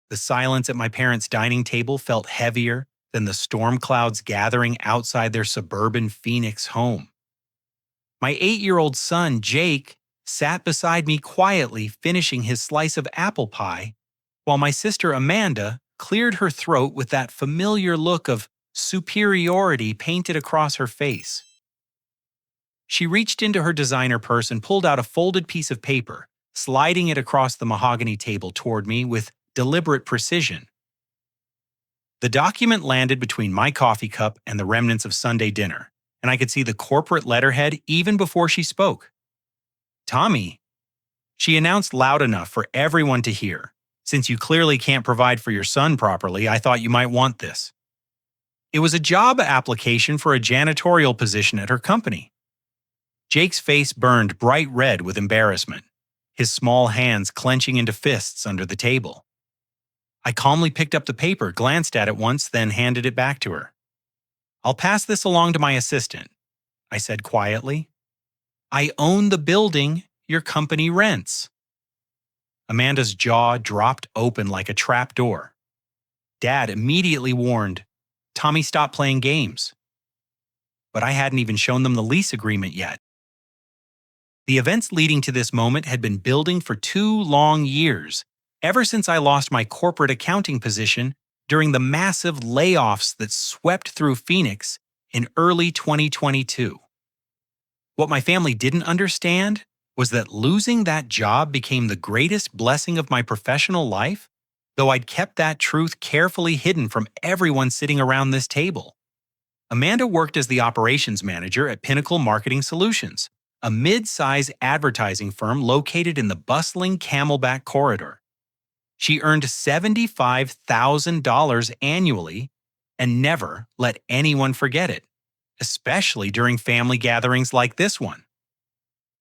The silence at my parents' dining table felt heavier than the storm clouds gathering outside their suburban Phoenix home. My 8-year-old son, Jake, sat beside me quietly finishing his slice of apple pie, while my sister Amanda cleared her throat with that familiar look of superiority painted across her face. She reached into her designer purse and pulled out a folded piece of paper, sliding it across the mahogany table toward me with deliberate precision. The document landed between my coffee cup and the remnants of Sunday dinner, and I could see the corporate letterhead even before she spoke. "Tommy," she announced loud enough for everyone to hear. "Since you clearly can't provide for your son properly, I thought you might want this." It was a job application for a janitorial position at her company. Jake's face burned bright red with embarrassment, his small hands clenching into fists under the table. I calmly picked up the paper, glanced at it once, then handed it back to her. "I'll pass this along to my assistant," I said quietly. "I own the building your company rents." Amanda's jaw dropped open like a trap door. Dad immediately warned, "Tommy, stop playing games." But I hadn't even shown them the lease agreement yet. The events leading to this moment had been building for 2 long years, ever since I lost my corporate accounting position during the massive layoffs that swept through Phoenix in early 2022. What my family didn't understand was that losing that job became the greatest blessing of my professional life, though I'd kept that truth carefully hidden from everyone sitting around this table. Amanda worked as the operations manager at Pinnacle Marketing Solutions, a mid-size advertising firm located in the bustling Camelback corridor. She earned $75,000 annually and never let anyone forget it, especially during family gatherings like this one.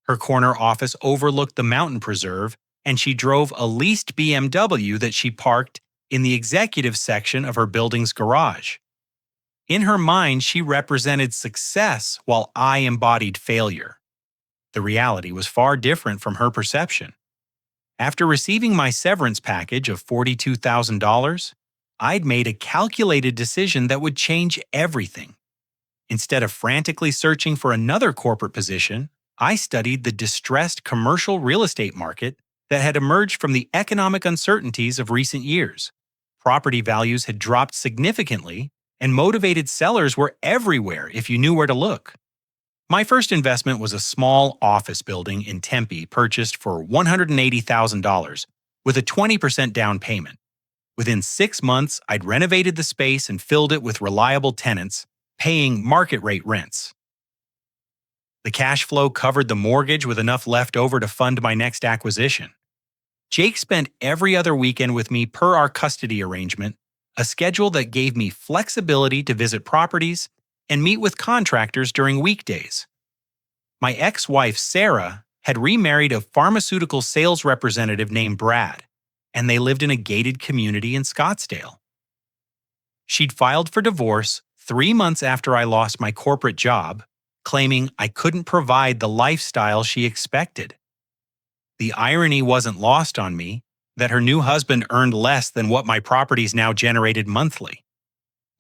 Her corner office overlooked the mountain preserve, and she drove a leased BMW that she parked in the executive section of her building's garage. In her mind, she represented success while I embodied failure. The reality was far different from her perception. After receiving my severance package of $42,000, I'd made a calculated decision that would change everything. Instead of frantically searching for another corporate position, I studied the distressed commercial real estate market that had emerged from the economic uncertainties of recent years. Property values had dropped significantly, and motivated sellers were everywhere if you knew where to look. My first investment was a small office building in Tempe purchased for $180,000 with a 20% down payment. Within 6 months, I'd renovated the space and filled it with reliable tenants, paying market-rate rents. The cash flow covered the mortgage with enough left over to fund my next acquisition. Jake spent every other weekend with me per our custody arrangement, a schedule that gave me flexibility to visit properties and meet with contractors during weekdays. My ex-wife, Sarah, had remarried a pharmaceutical sales representative named Brad, and they lived in a gated community in Scottsdale. She'd filed for divorce 3 months after I lost my corporate job, claiming I couldn't provide the lifestyle she expected. The irony wasn't lost on me that her new husband earned less than what my properties now generated monthly.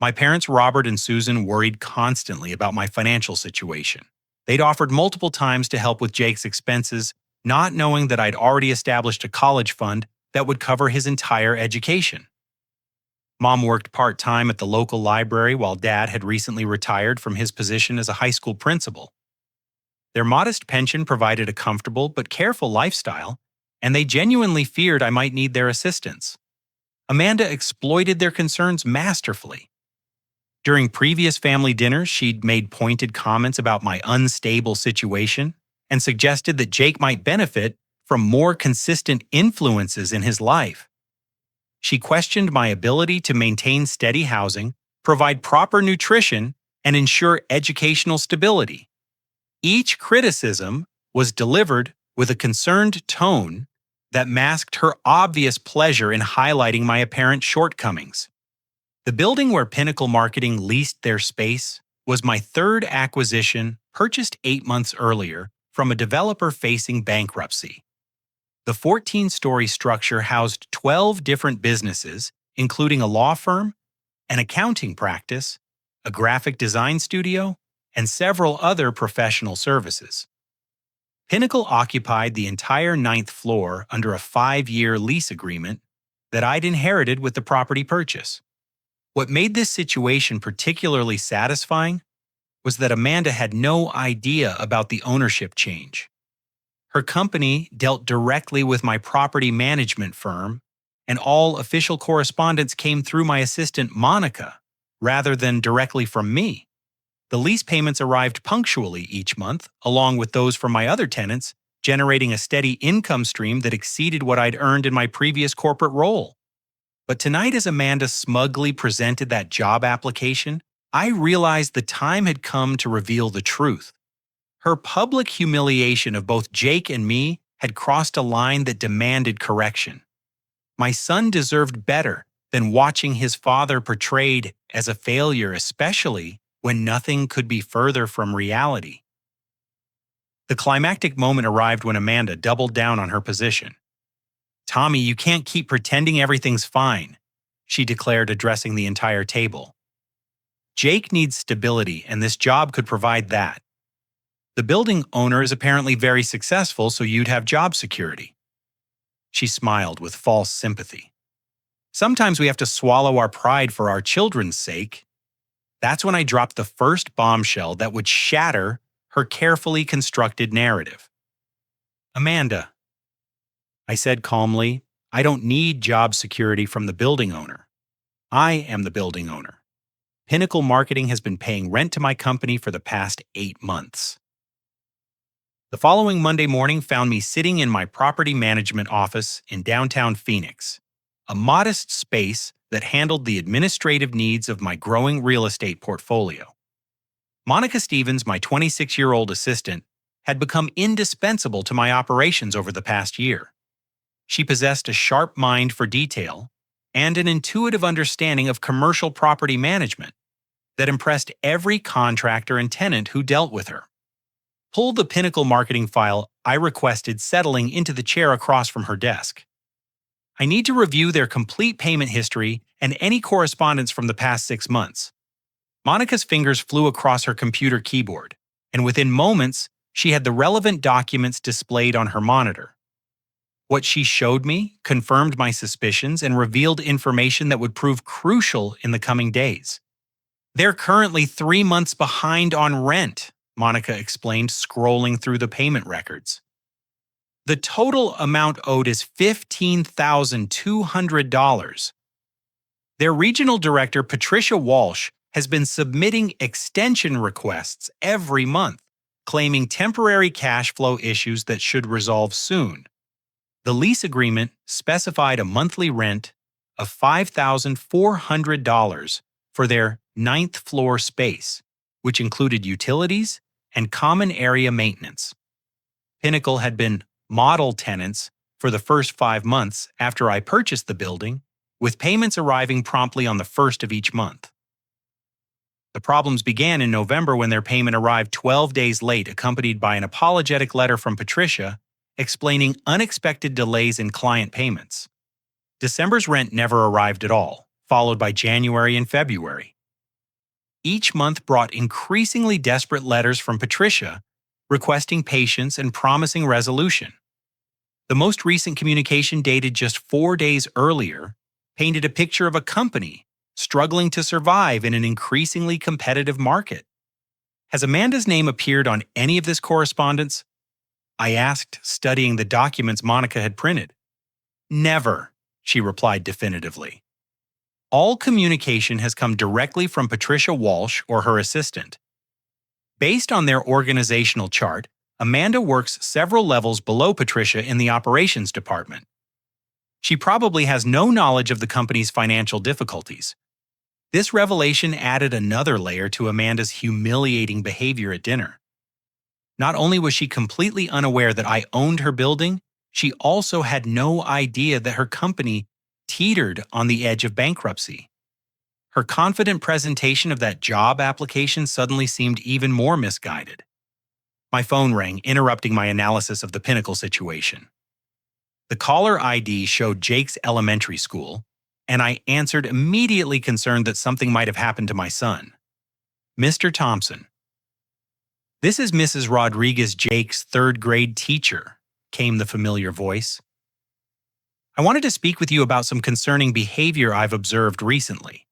My parents, Robert and Susan, worried constantly about my financial situation. They'd offered multiple times to help with Jake's expenses, not knowing that I'd already established a college fund that would cover his entire education. Mom worked part-time at the local library while Dad had recently retired from his position as a high school principal. Their modest pension provided a comfortable but careful lifestyle, and they genuinely feared I might need their assistance. Amanda exploited their concerns masterfully. During previous family dinners, she'd made pointed comments about my unstable situation and suggested that Jake might benefit from more consistent influences in his life. She questioned my ability to maintain steady housing, provide proper nutrition, and ensure educational stability. Each criticism was delivered with a concerned tone that masked her obvious pleasure in highlighting my apparent shortcomings. The building where Pinnacle Marketing leased their space was my third acquisition, purchased 8 months earlier from a developer facing bankruptcy. The 14-story structure housed 12 different businesses, including a law firm, an accounting practice, a graphic design studio, and several other professional services. Pinnacle occupied the entire ninth floor under a 5-year lease agreement that I'd inherited with the property purchase. What made this situation particularly satisfying was that Amanda had no idea about the ownership change. Her company dealt directly with my property management firm, and all official correspondence came through my assistant Monica, rather than directly from me. The lease payments arrived punctually each month, along with those from my other tenants, generating a steady income stream that exceeded what I'd earned in my previous corporate role. But tonight, as Amanda smugly presented that job application, I realized the time had come to reveal the truth. Her public humiliation of both Jake and me had crossed a line that demanded correction. My son deserved better than watching his father portrayed as a failure, especially when nothing could be further from reality. The climactic moment arrived when Amanda doubled down on her position. "Tommy, you can't keep pretending everything's fine," she declared, addressing the entire table. "Jake needs stability, and this job could provide that. The building owner is apparently very successful, so you'd have job security." She smiled with false sympathy. "Sometimes we have to swallow our pride for our children's sake." That's when I dropped the first bombshell that would shatter her carefully constructed narrative. "Amanda," I said calmly, "I don't need job security from the building owner. I am the building owner. Pinnacle Marketing has been paying rent to my company for the past 8 months. The following Monday morning found me sitting in my property management office in downtown Phoenix, a modest space that handled the administrative needs of my growing real estate portfolio. Monica Stevens, my 26-year-old assistant, had become indispensable to my operations over the past year. She possessed a sharp mind for detail and an intuitive understanding of commercial property management that impressed every contractor and tenant who dealt with her. Pull the Pinnacle Marketing file I requested, settling into the chair across from her desk. I need to review their complete payment history and any correspondence from the past 6 months. Monica's fingers flew across her computer keyboard, and within moments, she had the relevant documents displayed on her monitor. What she showed me confirmed my suspicions and revealed information that would prove crucial in the coming days. "They're currently 3 months behind on rent," Monica explained, scrolling through the payment records. "The total amount owed is $15,200. Their regional director, Patricia Walsh, has been submitting extension requests every month, claiming temporary cash flow issues that should resolve soon. The lease agreement specified a monthly rent of $5,400 for their 9th floor space, which included utilities and common area maintenance. Pinnacle had been model tenants for the first 5 months after I purchased the building, with payments arriving promptly on the first of each month. The problems began in November when their payment arrived 12 days late, accompanied by an apologetic letter from Patricia explaining unexpected delays in client payments. December's rent never arrived at all, followed by January and February. Each month brought increasingly desperate letters from Patricia requesting patience and promising resolution. The most recent communication, dated just 4 days earlier, painted a picture of a company struggling to survive in an increasingly competitive market. "Has Amanda's name appeared on any of this correspondence?" I asked, studying the documents Monica had printed. "Never," she replied definitively. "All communication has come directly from Patricia Walsh or her assistant. Based on their organizational chart, Amanda works several levels below Patricia in the operations department. She probably has no knowledge of the company's financial difficulties." This revelation added another layer to Amanda's humiliating behavior at dinner. Not only was she completely unaware that I owned her building, she also had no idea that her company teetered on the edge of bankruptcy. Her confident presentation of that job application suddenly seemed even more misguided. My phone rang, interrupting my analysis of the Pinnacle situation. The caller ID showed Jake's elementary school, and I answered immediately concerned that something might have happened to my son. Mr. Thompson. This is Mrs. Rodriguez, Jake's third-grade teacher, came the familiar voice. I wanted to speak with you about some concerning behavior I've observed recently.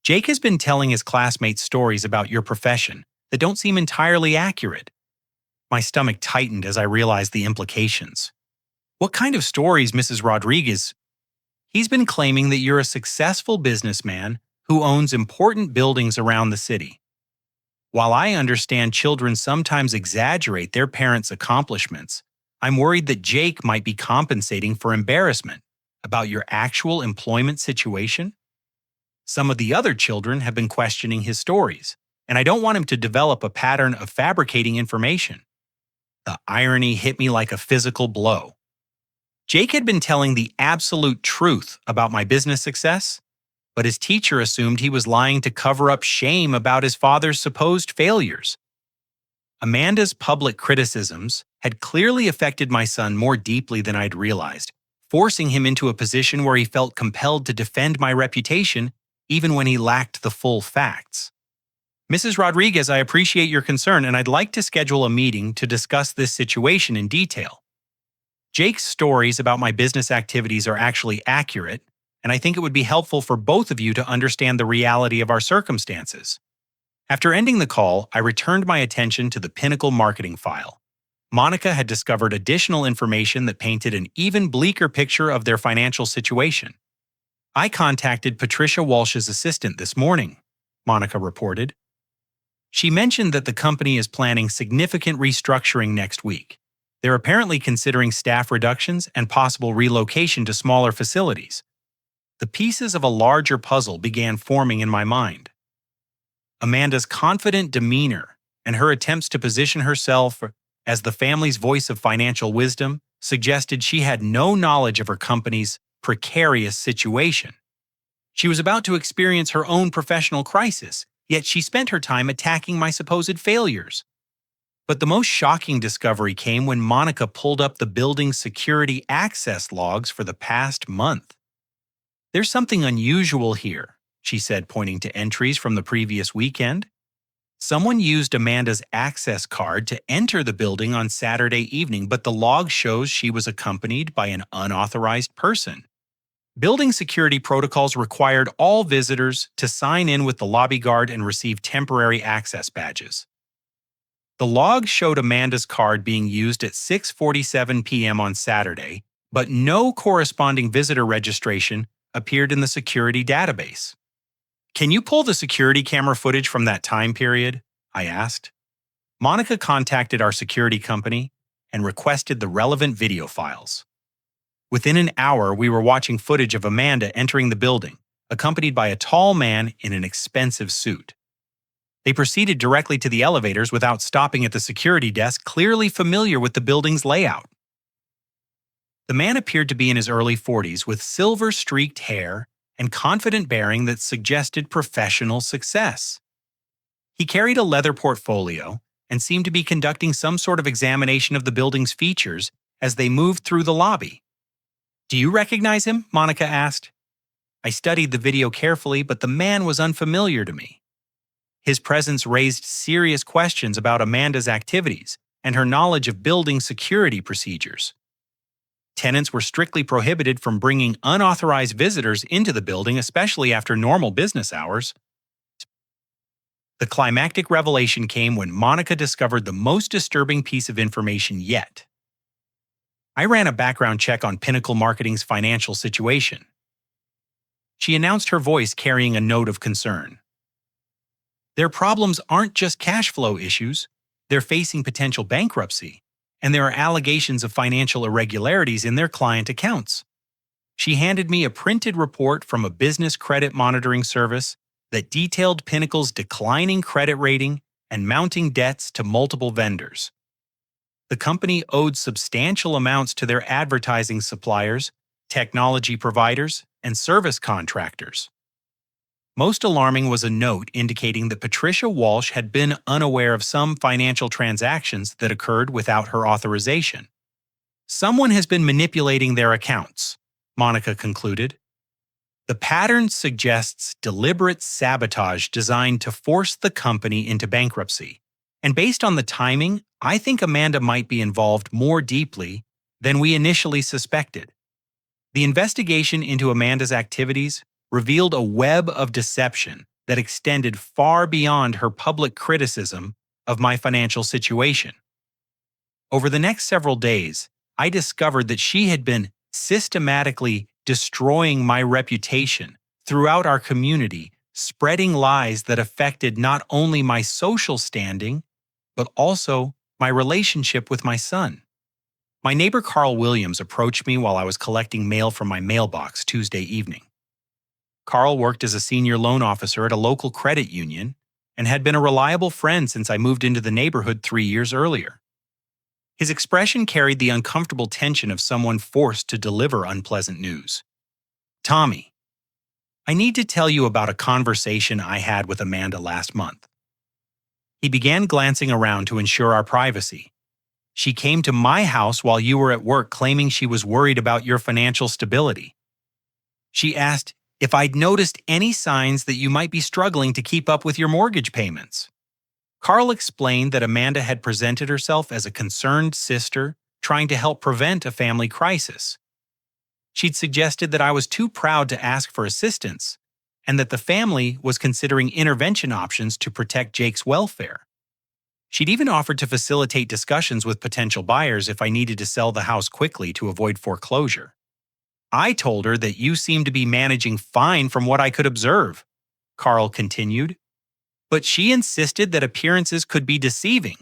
Jake has been telling his classmates stories about your profession that don't seem entirely accurate. My stomach tightened as I realized the implications. What kind of stories, Mrs. Rodriguez? He's been claiming that you're a successful businessman who owns important buildings around the city. While I understand children sometimes exaggerate their parents' accomplishments, I'm worried that Jake might be compensating for embarrassment about your actual employment situation. Some of the other children have been questioning his stories, and I don't want him to develop a pattern of fabricating information. The irony hit me like a physical blow. Jake had been telling the absolute truth about my business success, but his teacher assumed he was lying to cover up shame about his father's supposed failures. Amanda's public criticisms had clearly affected my son more deeply than I'd realized, forcing him into a position where he felt compelled to defend my reputation even when he lacked the full facts. Mrs. Rodriguez, I appreciate your concern, and I'd like to schedule a meeting to discuss this situation in detail. Jake's stories about my business activities are actually accurate, and I think it would be helpful for both of you to understand the reality of our circumstances. After ending the call, I returned my attention to the Pinnacle marketing file. Monica had discovered additional information that painted an even bleaker picture of their financial situation. I contacted Patricia Walsh's assistant this morning, Monica reported. She mentioned that the company is planning significant restructuring next week. They're apparently considering staff reductions and possible relocation to smaller facilities. The pieces of a larger puzzle began forming in my mind. Amanda's confident demeanor and her attempts to position herself as the family's voice of financial wisdom suggested she had no knowledge of her company's precarious situation. She was about to experience her own professional crisis, yet she spent her time attacking my supposed failures. But the most shocking discovery came when Monica pulled up the building's security access logs for the past month. There's something unusual here, she said, pointing to entries from the previous weekend. Someone used Amanda's access card to enter the building on Saturday evening, but the log shows she was accompanied by an unauthorized person. Building security protocols required all visitors to sign in with the lobby guard and receive temporary access badges. The log showed Amanda's card being used at 6:47 p.m. on Saturday, but no corresponding visitor registration appeared in the security database. Can you pull the security camera footage from that time period? I asked. Monica contacted our security company and requested the relevant video files. Within an hour, we were watching footage of Amanda entering the building, accompanied by a tall man in an expensive suit. They proceeded directly to the elevators without stopping at the security desk, clearly familiar with the building's layout. The man appeared to be in his early 40s with silver-streaked hair and confident bearing that suggested professional success. He carried a leather portfolio and seemed to be conducting some sort of examination of the building's features as they moved through the lobby. Do you recognize him? Monica asked. I studied the video carefully, but the man was unfamiliar to me. His presence raised serious questions about Amanda's activities and her knowledge of building security procedures. Tenants were strictly prohibited from bringing unauthorized visitors into the building, especially after normal business hours. The climactic revelation came when Monica discovered the most disturbing piece of information yet. I ran a background check on Pinnacle Marketing's financial situation. She announced, her voice carrying a note of concern. Their problems aren't just cash flow issues, they're facing potential bankruptcy, and there are allegations of financial irregularities in their client accounts. She handed me a printed report from a business credit monitoring service that detailed Pinnacle's declining credit rating and mounting debts to multiple vendors. The company owed substantial amounts to their advertising suppliers, technology providers, and service contractors. Most alarming was a note indicating that Patricia Walsh had been unaware of some financial transactions that occurred without her authorization. Someone has been manipulating their accounts, Monica concluded. The pattern suggests deliberate sabotage designed to force the company into bankruptcy. And based on the timing, I think Amanda might be involved more deeply than we initially suspected. The investigation into Amanda's activities revealed a web of deception that extended far beyond her public criticism of my financial situation. Over the next several days, I discovered that she had been systematically destroying my reputation throughout our community, spreading lies that affected not only my social standing, but also my relationship with my son. My neighbor Carl Williams approached me while I was collecting mail from my mailbox Tuesday evening. Carl worked as a senior loan officer at a local credit union and had been a reliable friend since I moved into the neighborhood 3 years earlier. His expression carried the uncomfortable tension of someone forced to deliver unpleasant news. Tommy, I need to tell you about a conversation I had with Amanda last month. He began glancing around to ensure our privacy. She came to my house while you were at work claiming she was worried about your financial stability. She asked if I'd noticed any signs that you might be struggling to keep up with your mortgage payments. Carl explained that Amanda had presented herself as a concerned sister trying to help prevent a family crisis. She'd suggested that I was too proud to ask for assistance and that the family was considering intervention options to protect Jake's welfare. She'd even offered to facilitate discussions with potential buyers if I needed to sell the house quickly to avoid foreclosure. I told her that you seemed to be managing fine from what I could observe, Carl continued. But she insisted that appearances could be deceiving.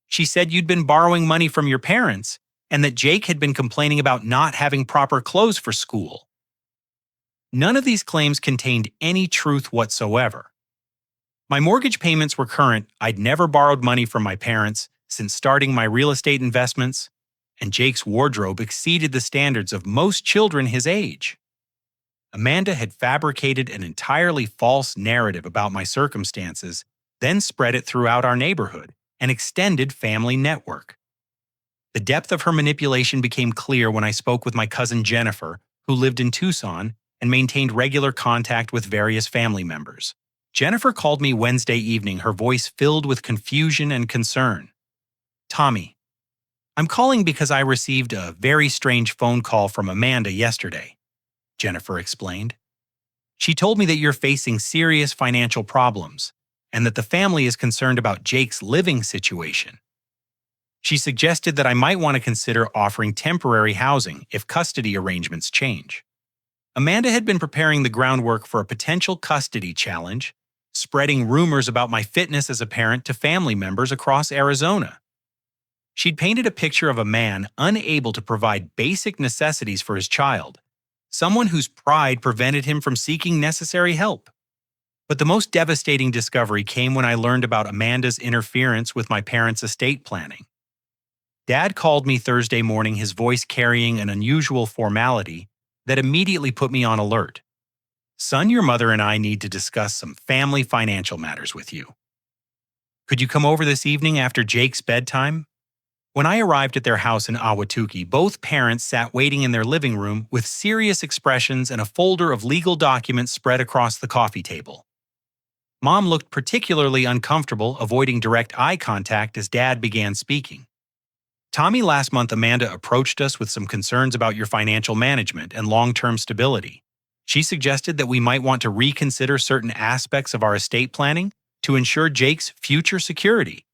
She said you'd been borrowing money from your parents and that Jake had been complaining about not having proper clothes for school. None of these claims contained any truth whatsoever. My mortgage payments were current. I'd never borrowed money from my parents since starting my real estate investments, and Jake's wardrobe exceeded the standards of most children his age. Amanda had fabricated an entirely false narrative about my circumstances, then spread it throughout our neighborhood, an extended family network. The depth of her manipulation became clear when I spoke with my cousin Jennifer, who lived in Tucson and maintained regular contact with various family members. Jennifer called me Wednesday evening, her voice filled with confusion and concern. Tommy, I'm calling because I received a very strange phone call from Amanda yesterday, Jennifer explained. She told me that you're facing serious financial problems and that the family is concerned about Jake's living situation. She suggested that I might want to consider offering temporary housing if custody arrangements change. Amanda had been preparing the groundwork for a potential custody challenge, spreading rumors about my fitness as a parent to family members across Arizona. She'd painted a picture of a man unable to provide basic necessities for his child, someone whose pride prevented him from seeking necessary help. But the most devastating discovery came when I learned about Amanda's interference with my parents' estate planning. Dad called me Thursday morning, his voice carrying an unusual formality that immediately put me on alert. Son, your mother and I need to discuss some family financial matters with you. Could you come over this evening after Jake's bedtime? When I arrived at their house in Ahwatukee, both parents sat waiting in their living room with serious expressions and a folder of legal documents spread across the coffee table. Mom looked particularly uncomfortable, avoiding direct eye contact as Dad began speaking. Tommy, last month Amanda approached us with some concerns about your financial management and long-term stability. She suggested that we might want to reconsider certain aspects of our estate planning to ensure Jake's future security.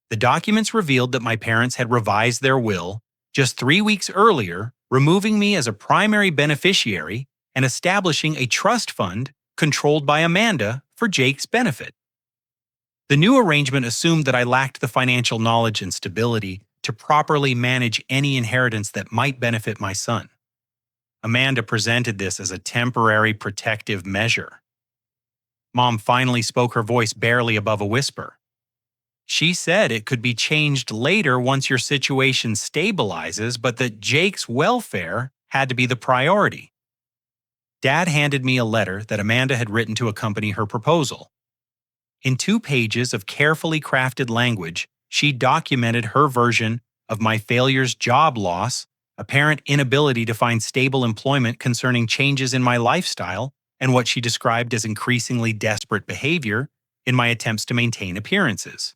The documents revealed that my parents had revised their will just 3 weeks earlier, removing me as a primary beneficiary and establishing a trust fund controlled by Amanda for Jake's benefit. The new arrangement assumed that I lacked the financial knowledge and stability to properly manage any inheritance that might benefit my son. Amanda presented this as a temporary protective measure. Mom finally spoke, her voice barely above a whisper. She said it could be changed later once your situation stabilizes, but that Jake's welfare had to be the priority. Dad handed me a letter that Amanda had written to accompany her proposal. In 2 pages of carefully crafted language, she documented her version of my family's job loss apparent inability to find stable employment concerning changes in my lifestyle, and what she described as increasingly desperate behavior in my attempts to maintain appearances.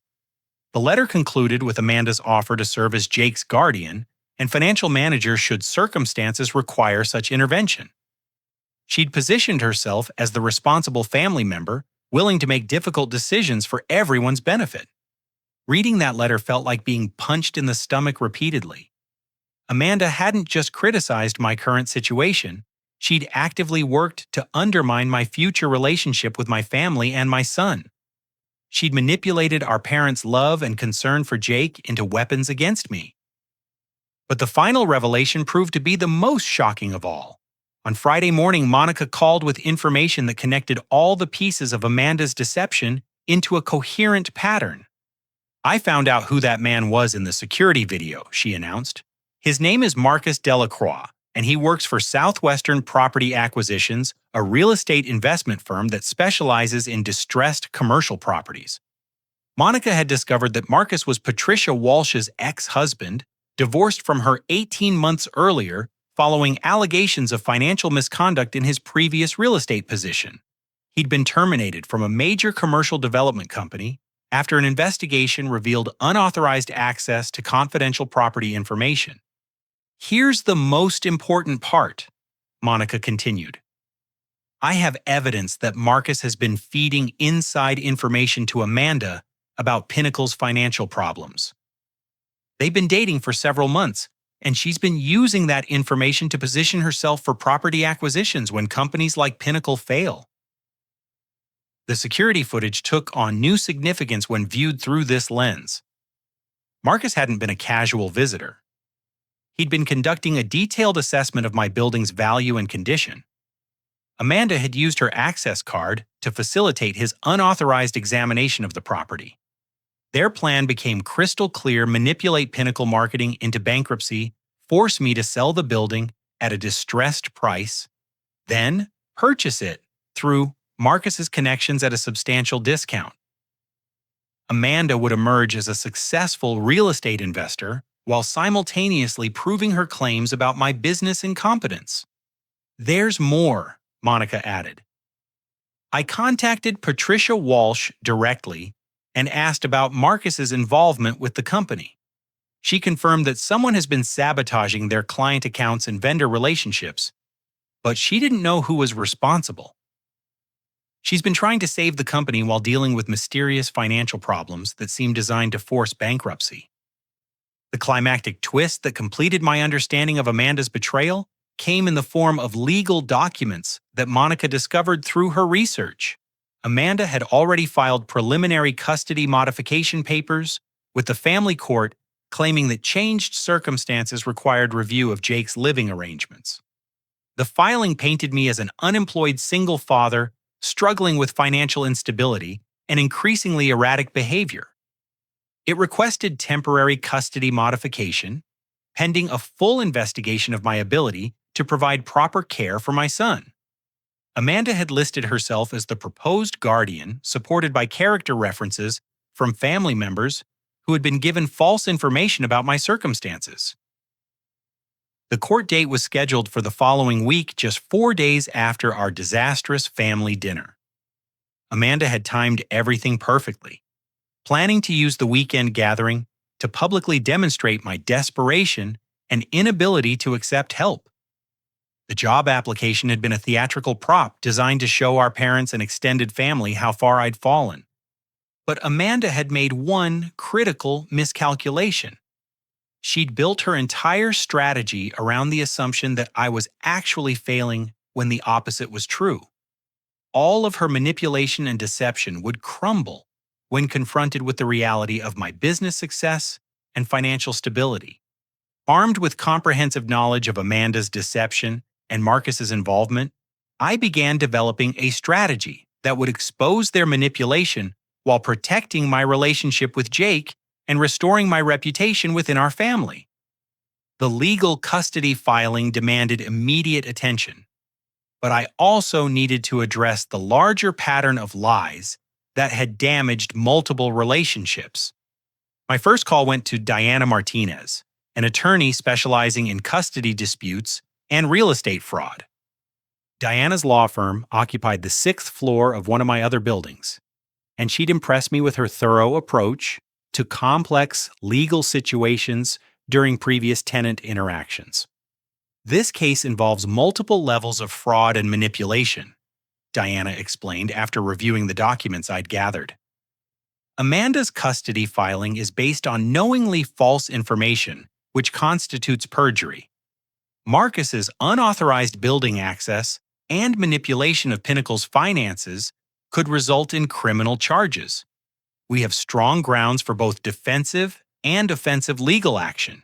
The letter concluded with Amanda's offer to serve as Jake's guardian and financial manager should circumstances require such intervention. She'd positioned herself as the responsible family member, willing to make difficult decisions for everyone's benefit. Reading that letter felt like being punched in the stomach repeatedly. Amanda hadn't just criticized my current situation, she'd actively worked to undermine my future relationship with my family and my son. She'd manipulated our parents' love and concern for Jake into weapons against me. But the final revelation proved to be the most shocking of all. On Friday morning, Monica called with information that connected all the pieces of Amanda's deception into a coherent pattern. "I found out who that man was in the security video," she announced. "His name is Marcus Delacroix, and he works for Southwestern Property Acquisitions, a real estate investment firm that specializes in distressed commercial properties." Monica had discovered that Marcus was Patricia Walsh's ex-husband, divorced from her 18 months earlier following allegations of financial misconduct in his previous real estate position. He'd been terminated from a major commercial development company after an investigation revealed unauthorized access to confidential property information. "Here's the most important part," Monica continued. "I have evidence that Marcus has been feeding inside information to Amanda about Pinnacle's financial problems. They've been dating for several months, and she's been using that information to position herself for property acquisitions when companies like Pinnacle fail." The security footage took on new significance when viewed through this lens. Marcus hadn't been a casual visitor. He'd been conducting a detailed assessment of my building's value and condition. Amanda had used her access card to facilitate his unauthorized examination of the property. Their plan became crystal clear: manipulate Pinnacle marketing into bankruptcy, force me to sell the building at a distressed price, then purchase it through Marcus's connections at a substantial discount. Amanda would emerge as a successful real estate investor while simultaneously proving her claims about my business incompetence. "There's more," Monica added. "I contacted Patricia Walsh directly and asked about Marcus's involvement with the company. She confirmed that someone has been sabotaging their client accounts and vendor relationships, but she didn't know who was responsible. She's been trying to save the company while dealing with mysterious financial problems that seem designed to force bankruptcy." The climactic twist that completed my understanding of Amanda's betrayal came in the form of legal documents that Monica discovered through her research. Amanda had already filed preliminary custody modification papers with the family court, claiming that changed circumstances required review of Jake's living arrangements. The filing painted me as an unemployed single father struggling with financial instability and increasingly erratic behavior. It requested temporary custody modification, pending a full investigation of my ability to provide proper care for my son. Amanda had listed herself as the proposed guardian, supported by character references from family members who had been given false information about my circumstances. The court date was scheduled for the following week, just 4 days after our disastrous family dinner. Amanda had timed everything perfectly, planning to use the weekend gathering to publicly demonstrate my desperation and inability to accept help. The job application had been a theatrical prop designed to show our parents and extended family how far I'd fallen. But Amanda had made one critical miscalculation. She'd built her entire strategy around the assumption that I was actually failing when the opposite was true. All of her manipulation and deception would crumble when confronted with the reality of my business success and financial stability. Armed with comprehensive knowledge of Amanda's deception and Marcus's involvement, I began developing a strategy that would expose their manipulation while protecting my relationship with Jake and restoring my reputation within our family. The legal custody filing demanded immediate attention, but I also needed to address the larger pattern of lies that had damaged multiple relationships. My first call went to Diana Martinez, an attorney specializing in custody disputes and real estate fraud. Diana's law firm occupied the sixth floor of one of my other buildings, and she'd impressed me with her thorough approach to complex legal situations during previous tenant interactions. This case involves multiple levels of fraud and manipulation, Diana explained after reviewing the documents I'd gathered. Amanda's custody filing is based on knowingly false information, which constitutes perjury. Marcus's unauthorized building access and manipulation of Pinnacle's finances could result in criminal charges. We have strong grounds for both defensive and offensive legal action.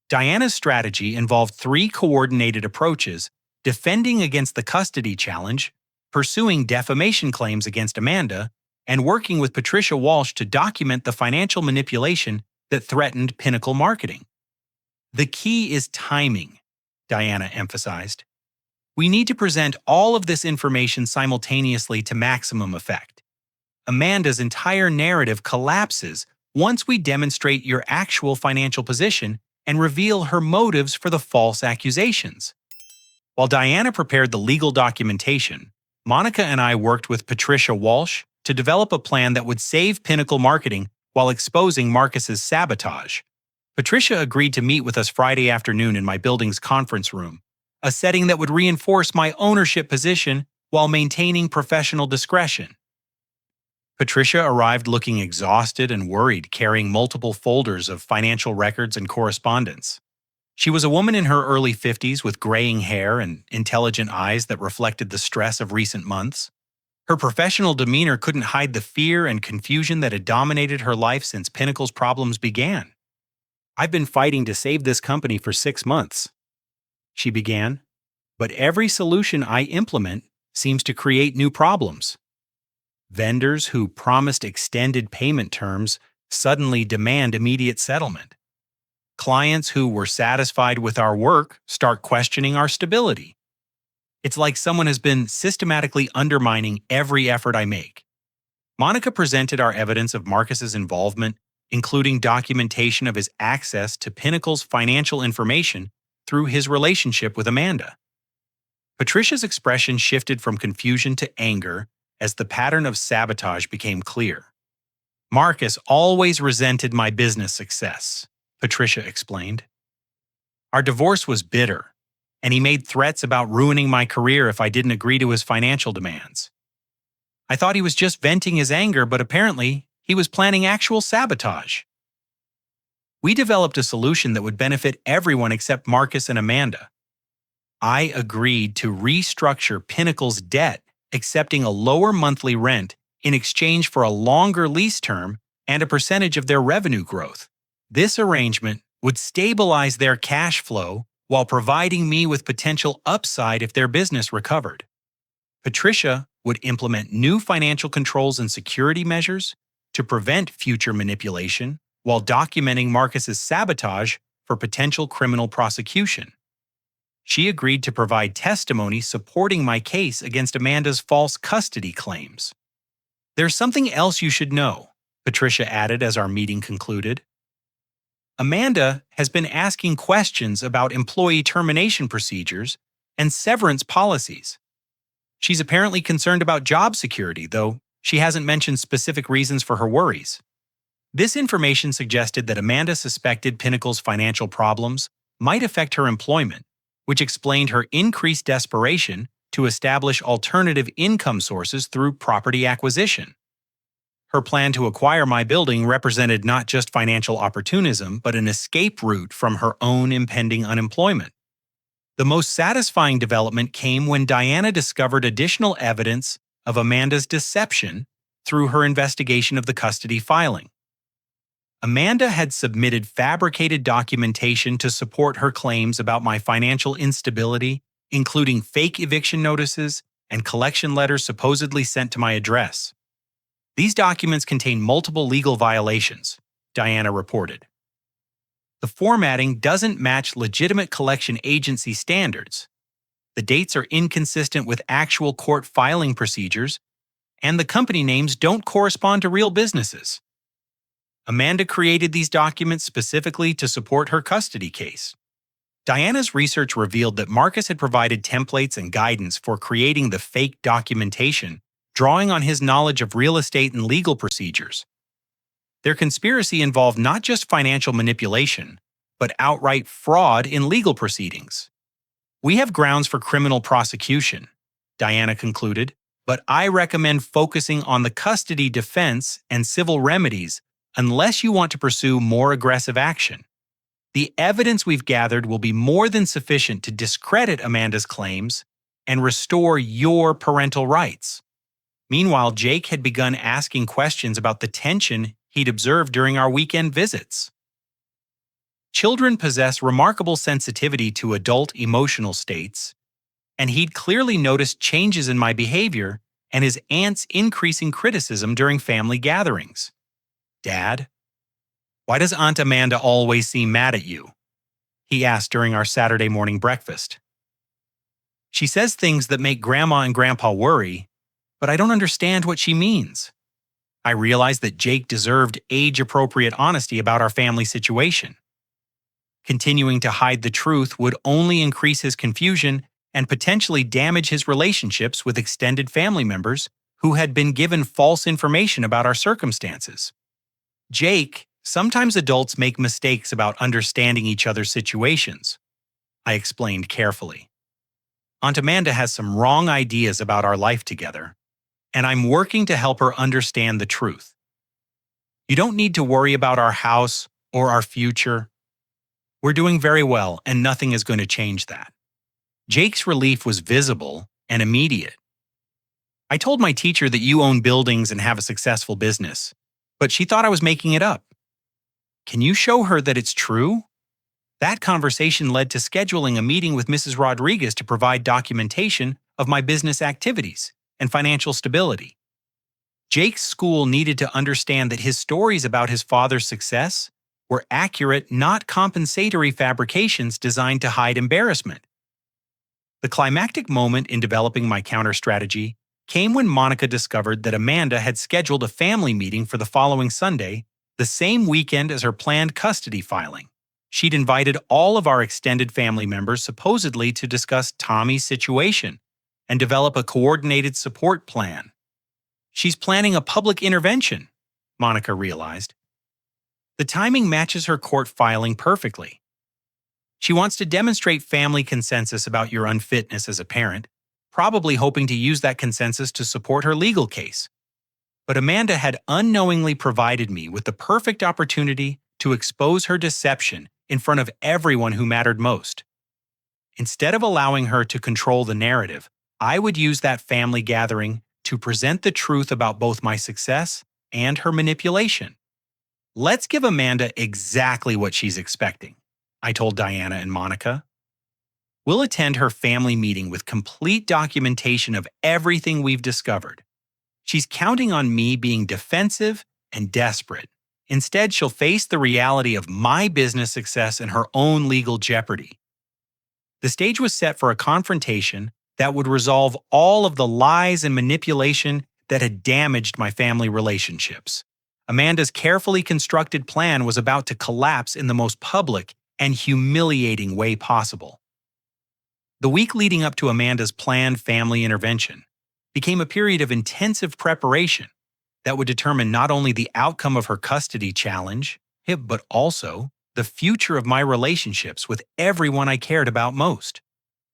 Diana's strategy involved three coordinated approaches: defending against the custody challenge, pursuing defamation claims against Amanda, and working with Patricia Walsh to document the financial manipulation that threatened Pinnacle marketing. The key is timing, Diana emphasized. We need to present all of this information simultaneously to maximum effect. Amanda's entire narrative collapses once we demonstrate your actual financial position and reveal her motives for the false accusations. While Diana prepared the legal documentation, Monica and I worked with Patricia Walsh to develop a plan that would save Pinnacle marketing while exposing Marcus's sabotage. Patricia agreed to meet with us Friday afternoon in my building's conference room, a setting that would reinforce my ownership position while maintaining professional discretion. Patricia arrived looking exhausted and worried, carrying multiple folders of financial records and correspondence. She was a woman in her early 50s with graying hair and intelligent eyes that reflected the stress of recent months. Her professional demeanor couldn't hide the fear and confusion that had dominated her life since Pinnacle's problems began. "I've been fighting to save this company for 6 months," she began, "but every solution I implement seems to create new problems. Vendors who promised extended payment terms suddenly demand immediate settlement. Clients who were satisfied with our work start questioning our stability. It's like someone has been systematically undermining every effort I make." Monica presented our evidence of Marcus's involvement, including documentation of his access to Pinnacle's financial information through his relationship with Amanda. Patricia's expression shifted from confusion to anger as the pattern of sabotage became clear. "Marcus always resented my business success," Patricia explained. "Our divorce was bitter, and he made threats about ruining my career if I didn't agree to his financial demands. I thought he was just venting his anger, but apparently he was planning actual sabotage. We developed a solution that would benefit everyone except Marcus and Amanda. I agreed to restructure Pinnacle's debt, accepting a lower monthly rent in exchange for a longer lease term and a percentage of their revenue growth. This arrangement would stabilize their cash flow while providing me with potential upside if their business recovered. Patricia would implement new financial controls and security measures to prevent future manipulation while documenting Marcus's sabotage for potential criminal prosecution. She agreed to provide testimony supporting my case against Amanda's false custody claims. "There's something else you should know," Patricia added as our meeting concluded. "Amanda has been asking questions about employee termination procedures and severance policies. She's apparently concerned about job security, though she hasn't mentioned specific reasons for her worries. This information suggested that Amanda suspected Pinnacle's financial problems might affect her employment, which explained her increased desperation to establish alternative income sources through property acquisition. Her plan to acquire my building represented not just financial opportunism, but an escape route from her own impending unemployment. The most satisfying development came when Diana discovered additional evidence of Amanda's deception through her investigation of the custody filing. Amanda had submitted fabricated documentation to support her claims about my financial instability, including fake eviction notices and collection letters supposedly sent to my address. These documents contain multiple legal violations, Diana reported. The formatting doesn't match legitimate collection agency standards. The dates are inconsistent with actual court filing procedures, and the company names don't correspond to real businesses. Amanda created these documents specifically to support her custody case. Diana's research revealed that Marcus had provided templates and guidance for creating the fake documentation, drawing on his knowledge of real estate and legal procedures. Their conspiracy involved not just financial manipulation, but outright fraud in legal proceedings. We have grounds for criminal prosecution, Diana concluded, but I recommend focusing on the custody defense and civil remedies unless you want to pursue more aggressive action. The evidence we've gathered will be more than sufficient to discredit Amanda's claims and restore your parental rights. Meanwhile, Jake had begun asking questions about the tension he'd observed during our weekend visits. Children possess remarkable sensitivity to adult emotional states, and he'd clearly noticed changes in my behavior and his aunt's increasing criticism during family gatherings. "Dad, why does Aunt Amanda always seem mad at you?" he asked during our Saturday morning breakfast. "She says things that make Grandma and Grandpa worry, but I don't understand what she means." I realized that Jake deserved age-appropriate honesty about our family situation. Continuing to hide the truth would only increase his confusion and potentially damage his relationships with extended family members who had been given false information about our circumstances. "Jake, sometimes adults make mistakes about understanding each other's situations," I explained carefully. "Aunt Amanda has some wrong ideas about our life together, and I'm working to help her understand the truth. You don't need to worry about our house or our future. We're doing very well, and nothing is going to change that." Jake's relief was visible and immediate. "I told my teacher that you own buildings and have a successful business, but she thought I was making it up. Can you show her that it's true?" That conversation led to scheduling a meeting with Mrs. Rodriguez to provide documentation of my business activities and financial stability. Jake's school needed to understand that his stories about his father's success were accurate, not compensatory fabrications designed to hide embarrassment. The climactic moment in developing my counter-strategy came when Monica discovered that Amanda had scheduled a family meeting for the following Sunday, the same weekend as her planned custody filing. She'd invited all of our extended family members supposedly to discuss Tommy's situation and develop a coordinated support plan. "She's planning a public intervention," Monica realized. "The timing matches her court filing perfectly. She wants to demonstrate family consensus about your unfitness as a parent, probably hoping to use that consensus to support her legal case. But Amanda had unknowingly provided me with the perfect opportunity to expose her deception in front of everyone who mattered most. Instead of allowing her to control the narrative, I would use that family gathering to present the truth about both my success and her manipulation. Let's give Amanda exactly what she's expecting," I told Diana and Monica. "We'll attend her family meeting with complete documentation of everything we've discovered. She's counting on me being defensive and desperate. Instead, she'll face the reality of my business success and her own legal jeopardy." The stage was set for a confrontation that would resolve all of the lies and manipulation that had damaged my family relationships. Amanda's carefully constructed plan was about to collapse in the most public and humiliating way possible. The week leading up to Amanda's planned family intervention became a period of intensive preparation that would determine not only the outcome of her custody challenge, but also the future of my relationships with everyone I cared about most.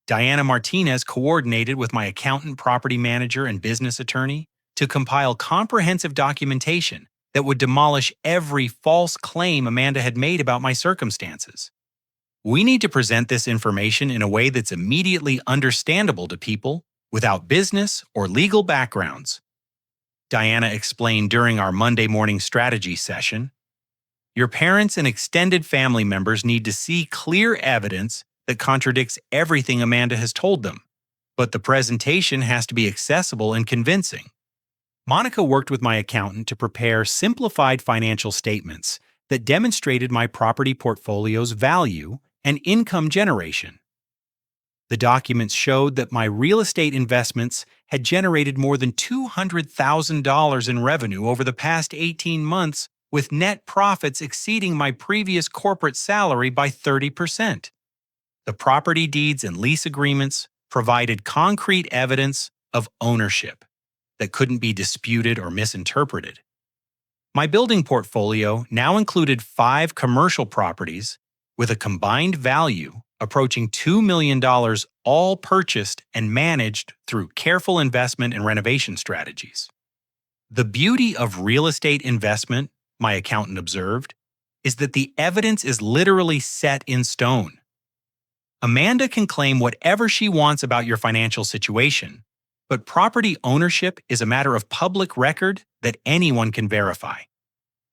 Diana Martinez coordinated with my accountant, property manager, and business attorney to compile comprehensive documentation that would demolish every false claim Amanda had made about my circumstances. "We need to present this information in a way that's immediately understandable to people without business or legal backgrounds," Diana explained during our Monday morning strategy session. "Your parents and extended family members need to see clear evidence that contradicts everything Amanda has told them, but the presentation has to be accessible and convincing." Monica worked with my accountant to prepare simplified financial statements that demonstrated my property portfolio's value and income generation. The documents showed that my real estate investments had generated more than $200,000 in revenue over the past 18 months with net profits exceeding my previous corporate salary by 30%. The property deeds and lease agreements provided concrete evidence of ownership that couldn't be disputed or misinterpreted. My building portfolio now included 5 commercial properties with a combined value approaching $2 million, all purchased and managed through careful investment and renovation strategies. The beauty of real estate investment, my accountant observed, is that the evidence is literally set in stone. Amanda can claim whatever she wants about your financial situation, but property ownership is a matter of public record that anyone can verify.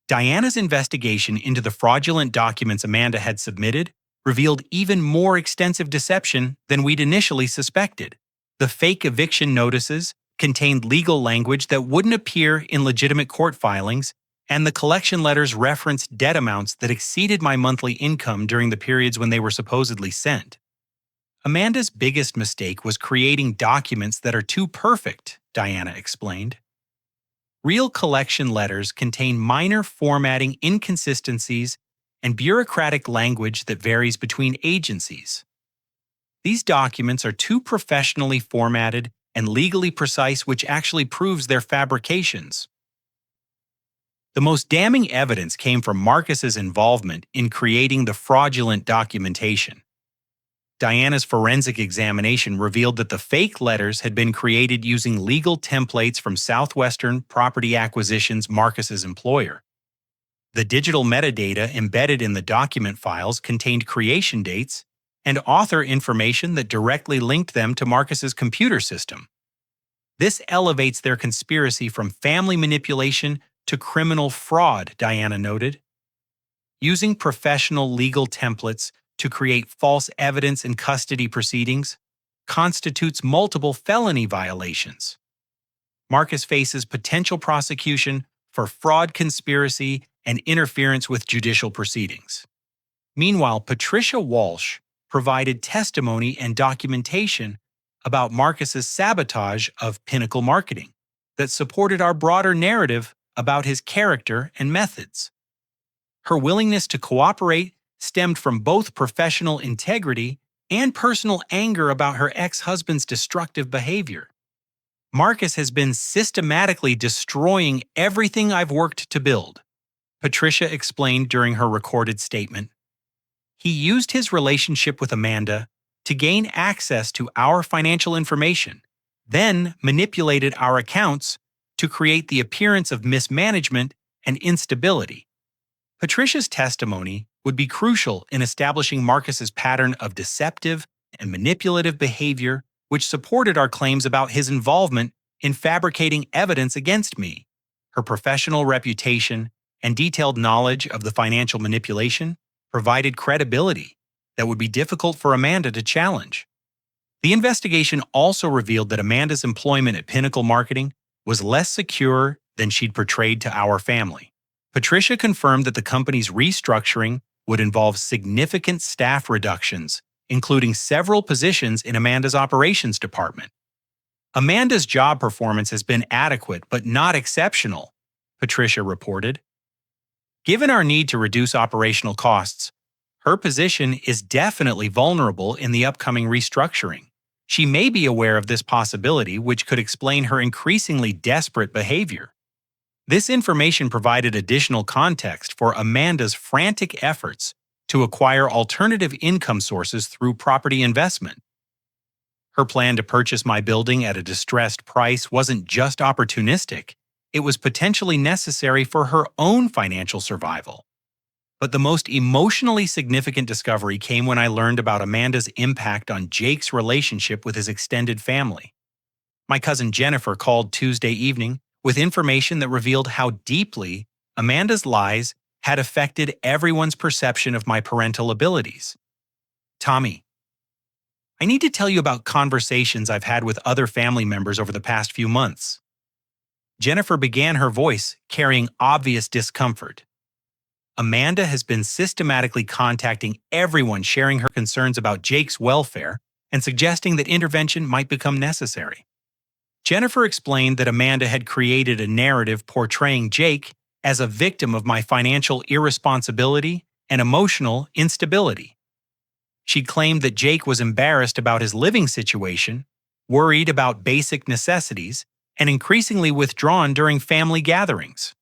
Diana's investigation into the fraudulent documents Amanda had submitted revealed even more extensive deception than we'd initially suspected. The fake eviction notices contained legal language that wouldn't appear in legitimate court filings, and the collection letters referenced debt amounts that exceeded my monthly income during the periods when they were supposedly sent. Amanda's biggest mistake was creating documents that are too perfect, Diana explained. Real collection letters contain minor formatting inconsistencies and bureaucratic language that varies between agencies. These documents are too professionally formatted and legally precise, which actually proves their fabrications. The most damning evidence came from Marcus's involvement in creating the fraudulent documentation. Diana's forensic examination revealed that the fake letters had been created using legal templates from Southwestern Property Acquisitions, Marcus's employer. The digital metadata embedded in the document files contained creation dates and author information that directly linked them to Marcus's computer system. This elevates their conspiracy from family manipulation to criminal fraud, Diana noted. Using professional legal templates to create false evidence in custody proceedings constitutes multiple felony violations. Marcus faces potential prosecution for fraud, conspiracy, and interference with judicial proceedings. Meanwhile, Patricia Walsh provided testimony and documentation about Marcus's sabotage of Pinnacle Marketing that supported our broader narrative about his character and methods. Her willingness to cooperate stemmed from both professional integrity and personal anger about her ex-husband's destructive behavior. Marcus has been systematically destroying everything I've worked to build, Patricia explained during her recorded statement. He used his relationship with Amanda to gain access to our financial information, then manipulated our accounts to create the appearance of mismanagement and instability. Patricia's testimony would be crucial in establishing Marcus's pattern of deceptive and manipulative behavior, which supported our claims about his involvement in fabricating evidence against me. Her professional reputation and detailed knowledge of the financial manipulation provided credibility that would be difficult for Amanda to challenge. The investigation also revealed that Amanda's employment at Pinnacle Marketing was less secure than she'd portrayed to our family. Patricia confirmed that the company's restructuring would involve significant staff reductions, including several positions in Amanda's operations department. Amanda's job performance has been adequate but not exceptional, Patricia reported. Given our need to reduce operational costs, her position is definitely vulnerable in the upcoming restructuring. She may be aware of this possibility, which could explain her increasingly desperate behavior. This information provided additional context for Amanda's frantic efforts to acquire alternative income sources through property investment. Her plan to purchase my building at a distressed price wasn't just opportunistic, it was potentially necessary for her own financial survival. But the most emotionally significant discovery came when I learned about Amanda's impact on Jake's relationship with his extended family. My cousin Jennifer called Tuesday evening with information that revealed how deeply Amanda's lies had affected everyone's perception of my parental abilities. Tommy, I need to tell you about conversations I've had with other family members over the past few months. Jennifer began, her voice carrying obvious discomfort. Amanda has been systematically contacting everyone, sharing her concerns about Jake's welfare and suggesting that intervention might become necessary. Jennifer explained that Amanda had created a narrative portraying Jake as a victim of my financial irresponsibility and emotional instability. She claimed that Jake was embarrassed about his living situation, worried about basic necessities, and increasingly withdrawn during family gatherings.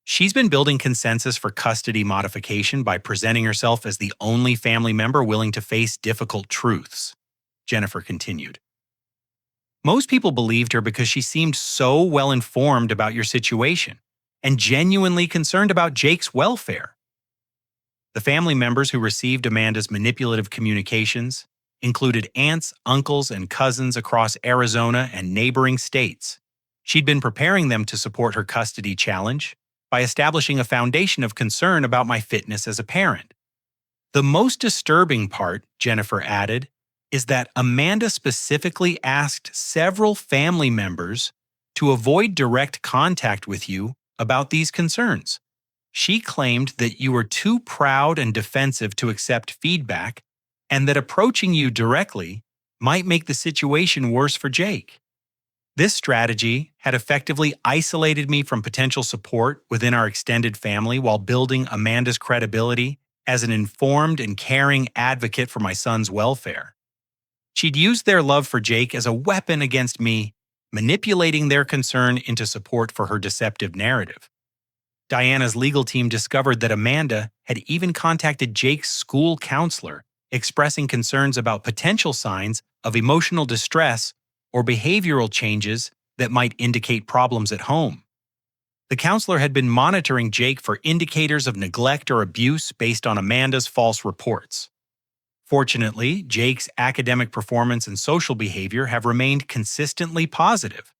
She's been building consensus for custody modification by presenting herself as the only family member willing to face difficult truths, Jennifer continued. Most people believed her because she seemed so well informed about your situation and genuinely concerned about Jake's welfare. The family members who received Amanda's manipulative communications included aunts, uncles, and cousins across Arizona and neighboring states. She'd been preparing them to support her custody challenge by establishing a foundation of concern about my fitness as a parent. The most disturbing part, Jennifer added, is that Amanda specifically asked several family members to avoid direct contact with you about these concerns. She claimed that you were too proud and defensive to accept feedback and that approaching you directly might make the situation worse for Jake. This strategy had effectively isolated me from potential support within our extended family while building Amanda's credibility as an informed and caring advocate for my son's welfare. She'd used their love for Jake as a weapon against me, manipulating their concern into support for her deceptive narrative. Diana's legal team discovered that Amanda had even contacted Jake's school counselor, expressing concerns about potential signs of emotional distress or behavioral changes that might indicate problems at home. The counselor had been monitoring Jake for indicators of neglect or abuse based on Amanda's false reports. Fortunately, Jake's academic performance and social behavior have remained consistently positive.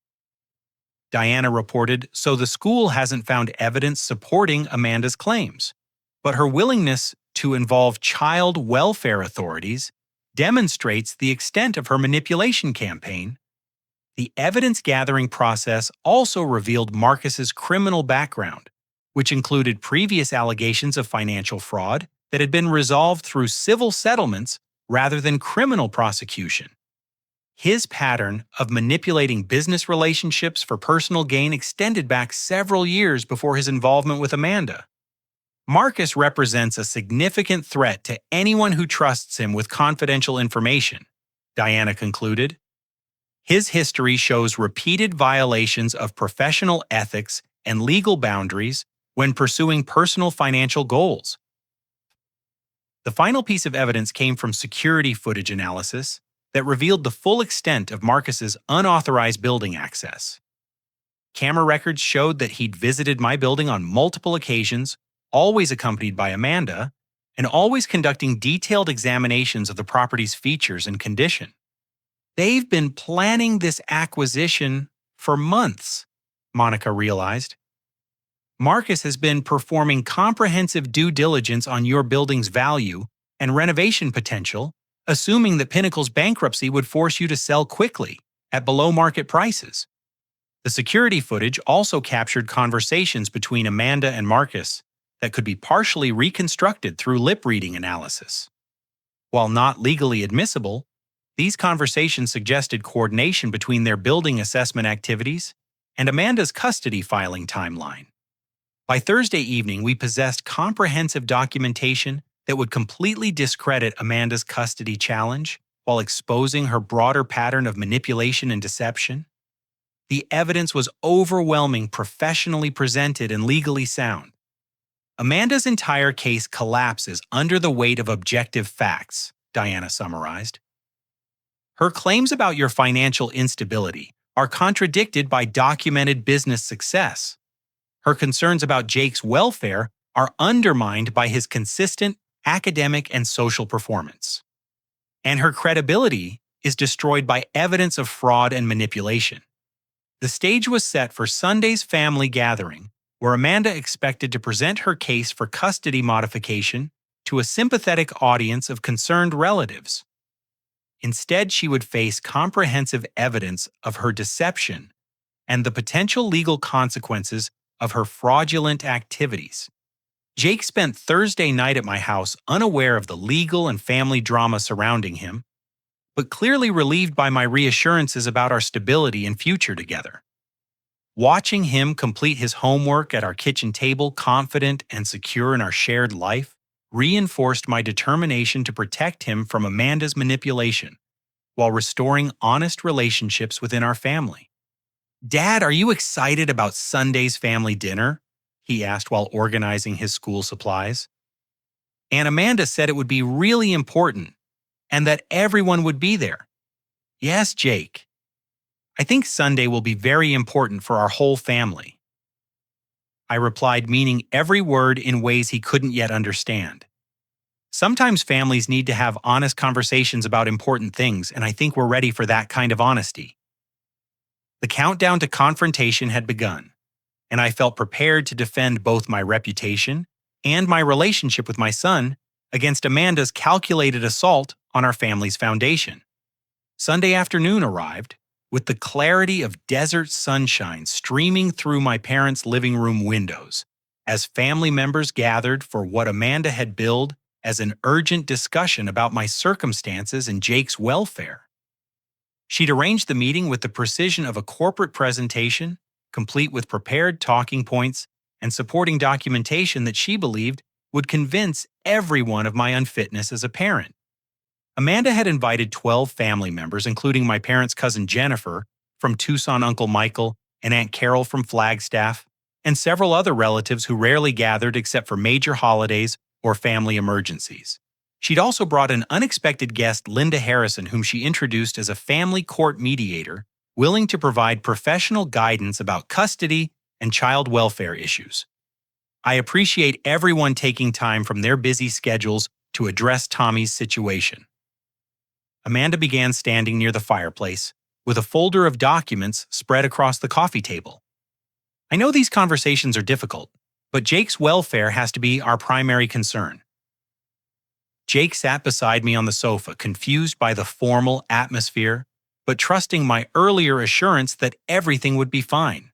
Diana reported, so the school hasn't found evidence supporting Amanda's claims, but her willingness to involve child welfare authorities demonstrates the extent of her manipulation campaign. The evidence-gathering process also revealed Marcus's criminal background, which included previous allegations of financial fraud that had been resolved through civil settlements rather than criminal prosecution. His pattern of manipulating business relationships for personal gain extended back several years before his involvement with Amanda. Marcus represents a significant threat to anyone who trusts him with confidential information, Diana concluded. His history shows repeated violations of professional ethics and legal boundaries when pursuing personal financial goals. The final piece of evidence came from security footage analysis that revealed the full extent of Marcus's unauthorized building access. Camera records showed that he'd visited my building on multiple occasions, always accompanied by Amanda, and always conducting detailed examinations of the property's features and condition. They've been planning this acquisition for months, Monica realized. Marcus has been performing comprehensive due diligence on your building's value and renovation potential, assuming that Pinnacle's bankruptcy would force you to sell quickly at below-market prices. The security footage also captured conversations between Amanda and Marcus that could be partially reconstructed through lip-reading analysis. While not legally admissible, these conversations suggested coordination between their building assessment activities and Amanda's custody filing timeline. By Thursday evening, we possessed comprehensive documentation that would completely discredit Amanda's custody challenge while exposing her broader pattern of manipulation and deception. The evidence was overwhelming, professionally presented, and legally sound. Amanda's entire case collapses under the weight of objective facts, Diana summarized. Her claims about your financial instability are contradicted by documented business success. Her concerns about Jake's welfare are undermined by his consistent academic and social performance. And her credibility is destroyed by evidence of fraud and manipulation. The stage was set for Sunday's family gathering, where Amanda expected to present her case for custody modification to a sympathetic audience of concerned relatives. Instead, she would face comprehensive evidence of her deception and the potential legal consequences of her fraudulent activities. Jake spent Thursday night at my house unaware of the legal and family drama surrounding him, but clearly relieved by my reassurances about our stability and future together. Watching him complete his homework at our kitchen table, confident and secure in our shared life, reinforced my determination to protect him from Amanda's manipulation while restoring honest relationships within our family. "Dad, are you excited about Sunday's family dinner?" he asked while organizing his school supplies. "And Amanda said it would be really important and that everyone would be there." "Yes, Jake. I think Sunday will be very important for our whole family." I replied, meaning every word in ways he couldn't yet understand. Sometimes families need to have honest conversations about important things, and I think we're ready for that kind of honesty. The countdown to confrontation had begun, and I felt prepared to defend both my reputation and my relationship with my son against Amanda's calculated assault on our family's foundation. Sunday afternoon arrived, with the clarity of desert sunshine streaming through my parents' living room windows, as family members gathered for what Amanda had billed as an urgent discussion about my circumstances and Jake's welfare. She'd arranged the meeting with the precision of a corporate presentation, complete with prepared talking points and supporting documentation that she believed would convince everyone of my unfitness as a parent. Amanda had invited 12 family members, including my parents' cousin Jennifer from Tucson, Uncle Michael, and Aunt Carol from Flagstaff, and several other relatives who rarely gathered except for major holidays or family emergencies. She'd also brought an unexpected guest, Linda Harrison, whom she introduced as a family court mediator, willing to provide professional guidance about custody and child welfare issues. I appreciate everyone taking time from their busy schedules to address Tommy's situation. Amanda began standing near the fireplace, with a folder of documents spread across the coffee table. "I know these conversations are difficult, but Jake's welfare has to be our primary concern." Jake sat beside me on the sofa, confused by the formal atmosphere, but trusting my earlier assurance that everything would be fine.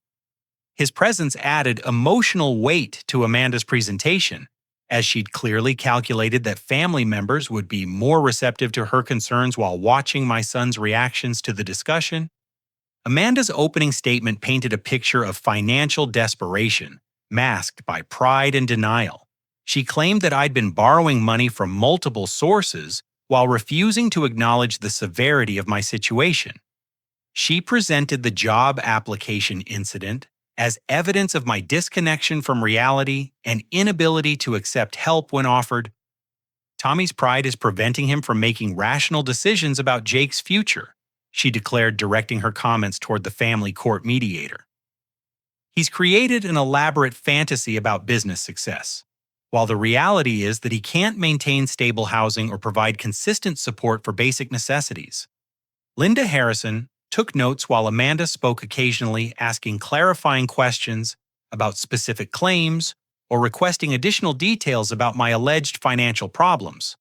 His presence added emotional weight to Amanda's presentation, as she'd clearly calculated that family members would be more receptive to her concerns while watching my son's reactions to the discussion. Amanda's opening statement painted a picture of financial desperation, masked by pride and denial. She claimed that I'd been borrowing money from multiple sources while refusing to acknowledge the severity of my situation. She presented the job application incident as evidence of my disconnection from reality and inability to accept help when offered. "Tommy's pride is preventing him from making rational decisions about Jake's future," she declared, directing her comments toward the family court mediator. "He's created an elaborate fantasy about business success, while the reality is that he can't maintain stable housing or provide consistent support for basic necessities." Linda Harrison took notes while Amanda spoke occasionally, asking clarifying questions about specific claims or requesting additional details about my alleged financial problems.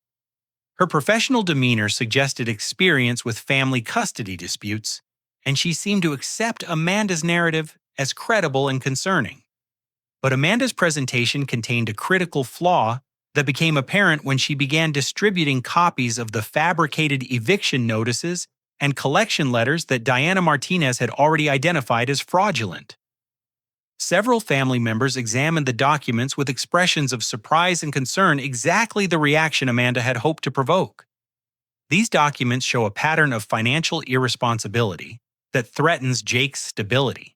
Her professional demeanor suggested experience with family custody disputes, and she seemed to accept Amanda's narrative as credible and concerning. But Amanda's presentation contained a critical flaw that became apparent when she began distributing copies of the fabricated eviction notices and collection letters that Diana Martinez had already identified as fraudulent. Several family members examined the documents with expressions of surprise and concern, exactly the reaction Amanda had hoped to provoke. These documents show a pattern of financial irresponsibility that threatens Jake's stability,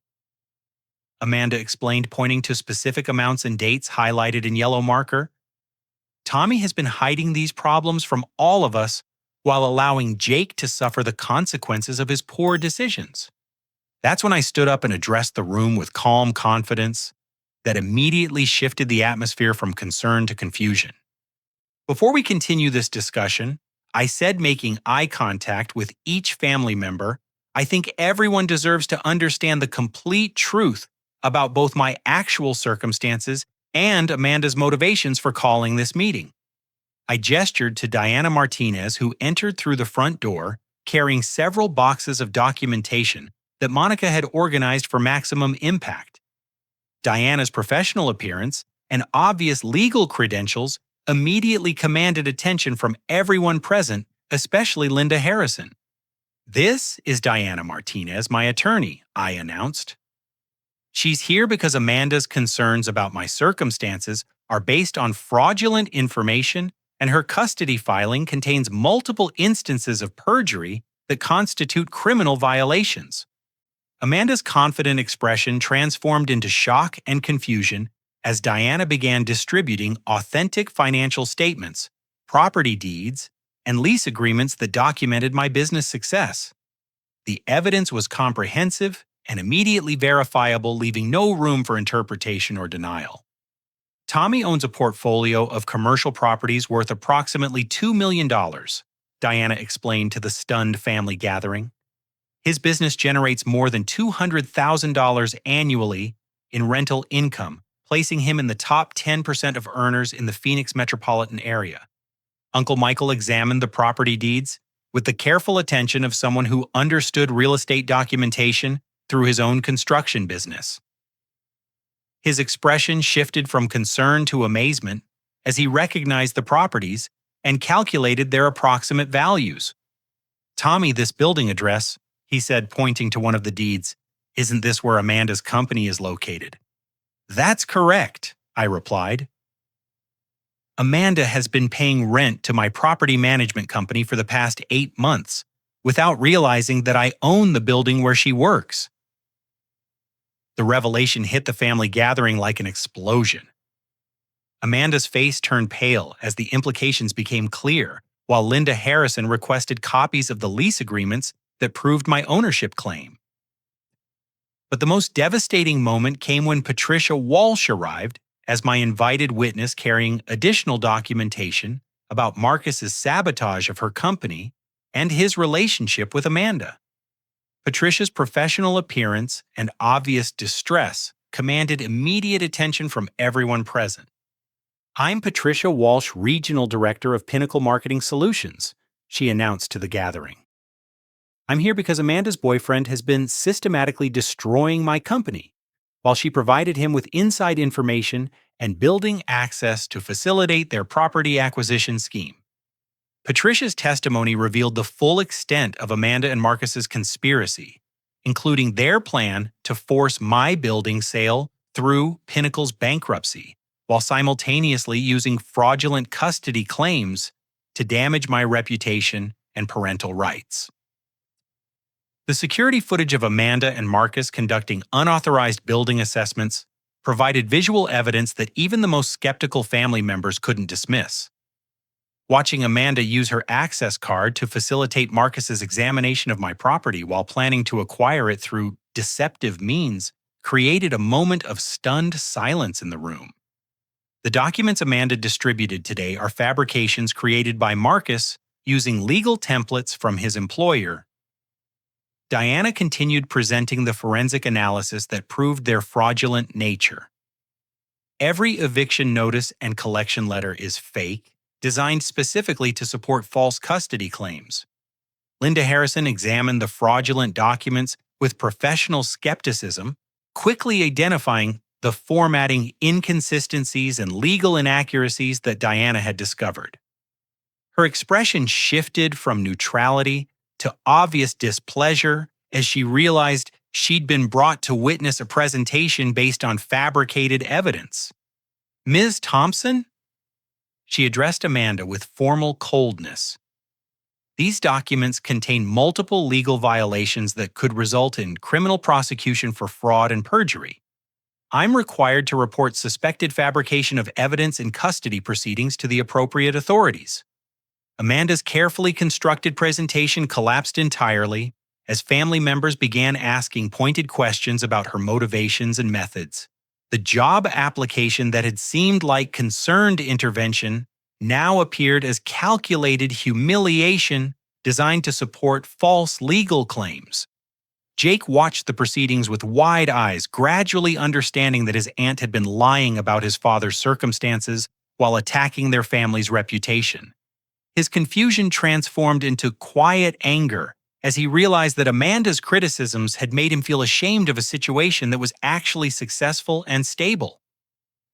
Amanda explained, pointing to specific amounts and dates highlighted in yellow marker. "Tommy has been hiding these problems from all of us while allowing Jake to suffer the consequences of his poor decisions." That's when I stood up and addressed the room with calm confidence that immediately shifted the atmosphere from concern to confusion. Before we continue this discussion, I said, making eye contact with each family member, "I think everyone deserves to understand the complete truth about both my actual circumstances and Amanda's motivations for calling this meeting." I gestured to Diana Martinez, who entered through the front door, carrying several boxes of documentation that Monica had organized for maximum impact. Diana's professional appearance and obvious legal credentials immediately commanded attention from everyone present, especially Linda Harrison. "This is Diana Martinez, my attorney," I announced. She's here because Amanda's concerns about my circumstances are based on fraudulent information, and her custody filing contains multiple instances of perjury that constitute criminal violations. Amanda's confident expression transformed into shock and confusion as Diana began distributing authentic financial statements, property deeds, and lease agreements that documented my business success. The evidence was comprehensive and immediately verifiable, leaving no room for interpretation or denial. Tommy owns a portfolio of commercial properties worth approximately $2 million, Diana explained to the stunned family gathering. His business generates more than $200,000 annually in rental income, placing him in the top 10% of earners in the Phoenix metropolitan area. Uncle Michael examined the property deeds with the careful attention of someone who understood real estate documentation through his own construction business. His expression shifted from concern to amazement as he recognized the properties and calculated their approximate values. "Tommy, this building address," he said, pointing to one of the deeds, "isn't this where Amanda's company is located?" "That's correct," I replied. "Amanda has been paying rent to my property management company for the past 8 months without realizing that I own the building where she works." The revelation hit the family gathering like an explosion. Amanda's face turned pale as the implications became clear, while Linda Harrison requested copies of the lease agreements that proved my ownership claim. But the most devastating moment came when Patricia Walsh arrived as my invited witness, carrying additional documentation about Marcus's sabotage of her company and his relationship with Amanda. Patricia's professional appearance and obvious distress commanded immediate attention from everyone present. "I'm Patricia Walsh, Regional Director of Pinnacle Marketing Solutions," she announced to the gathering. "I'm here because Amanda's boyfriend has been systematically destroying my company, while she provided him with inside information and building access to facilitate their property acquisition scheme." Patricia's testimony revealed the full extent of Amanda and Marcus's conspiracy, including their plan to force my building sale through Pinnacle's bankruptcy, while simultaneously using fraudulent custody claims to damage my reputation and parental rights. The security footage of Amanda and Marcus conducting unauthorized building assessments provided visual evidence that even the most skeptical family members couldn't dismiss. Watching Amanda use her access card to facilitate Marcus's examination of my property while planning to acquire it through deceptive means created a moment of stunned silence in the room. The documents Amanda distributed today are fabrications created by Marcus using legal templates from his employer. Diana continued presenting the forensic analysis that proved their fraudulent nature. Every eviction notice and collection letter is fake, designed specifically to support false custody claims. Linda Harrison examined the fraudulent documents with professional skepticism, quickly identifying the formatting inconsistencies and legal inaccuracies that Diana had discovered. Her expression shifted from neutrality to obvious displeasure as she realized she'd been brought to witness a presentation based on fabricated evidence. "Ms. Thompson?" She addressed Amanda with formal coldness. "These documents contain multiple legal violations that could result in criminal prosecution for fraud and perjury. I'm required to report suspected fabrication of evidence in custody proceedings to the appropriate authorities." Amanda's carefully constructed presentation collapsed entirely as family members began asking pointed questions about her motivations and methods. The job application that had seemed like concerned intervention now appeared as calculated humiliation designed to support false legal claims. Jake watched the proceedings with wide eyes, gradually understanding that his aunt had been lying about his father's circumstances while attacking their family's reputation. His confusion transformed into quiet anger as he realized that Amanda's criticisms had made him feel ashamed of a situation that was actually successful and stable.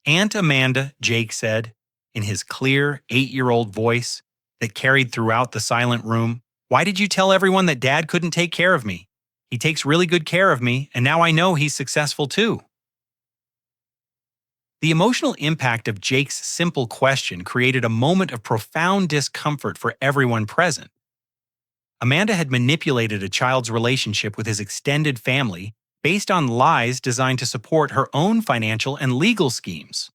"Aunt Amanda," Jake said, in his clear, 8-year-old voice that carried throughout the silent room, "why did you tell everyone that Dad couldn't take care of me? He takes really good care of me, and now I know he's successful too. The emotional impact of Jake's simple question created a moment of profound discomfort for everyone present. Amanda had manipulated a child's relationship with his extended family based on lies designed to support her own financial and legal schemes.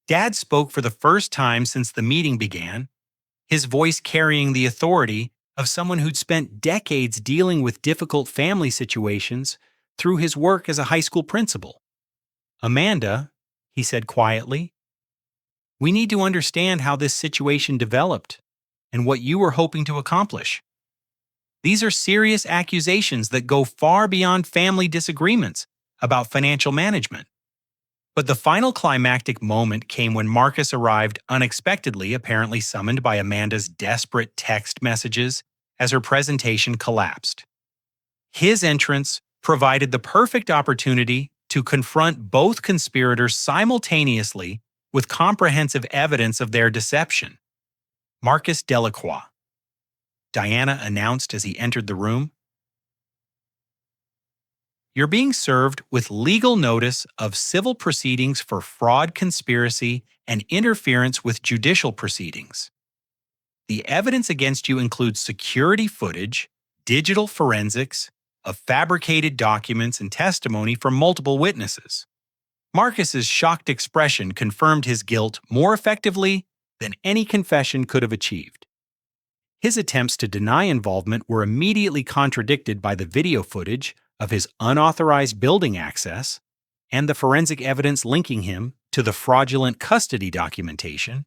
Dad spoke for the first time since the meeting began, his voice carrying the authority of someone who'd spent decades dealing with difficult family situations through his work as a high school principal. "Amanda," he said quietly, "we need to understand how this situation developed and what you were hoping to accomplish. These are serious accusations that go far beyond family disagreements about financial management." But the final climactic moment came when Marcus arrived unexpectedly, apparently summoned by Amanda's desperate text messages as her presentation collapsed. His entrance provided the perfect opportunity to confront both conspirators simultaneously with comprehensive evidence of their deception. "Marcus Delacroix," Diana announced as he entered the room, "you're being served with legal notice of civil proceedings for fraud, conspiracy, and interference with judicial proceedings. The evidence against you includes security footage, digital forensics, of fabricated documents and testimony from multiple witnesses." Marcus's shocked expression confirmed his guilt more effectively than any confession could have achieved. His attempts to deny involvement were immediately contradicted by the video footage of his unauthorized building access and the forensic evidence linking him to the fraudulent custody documentation.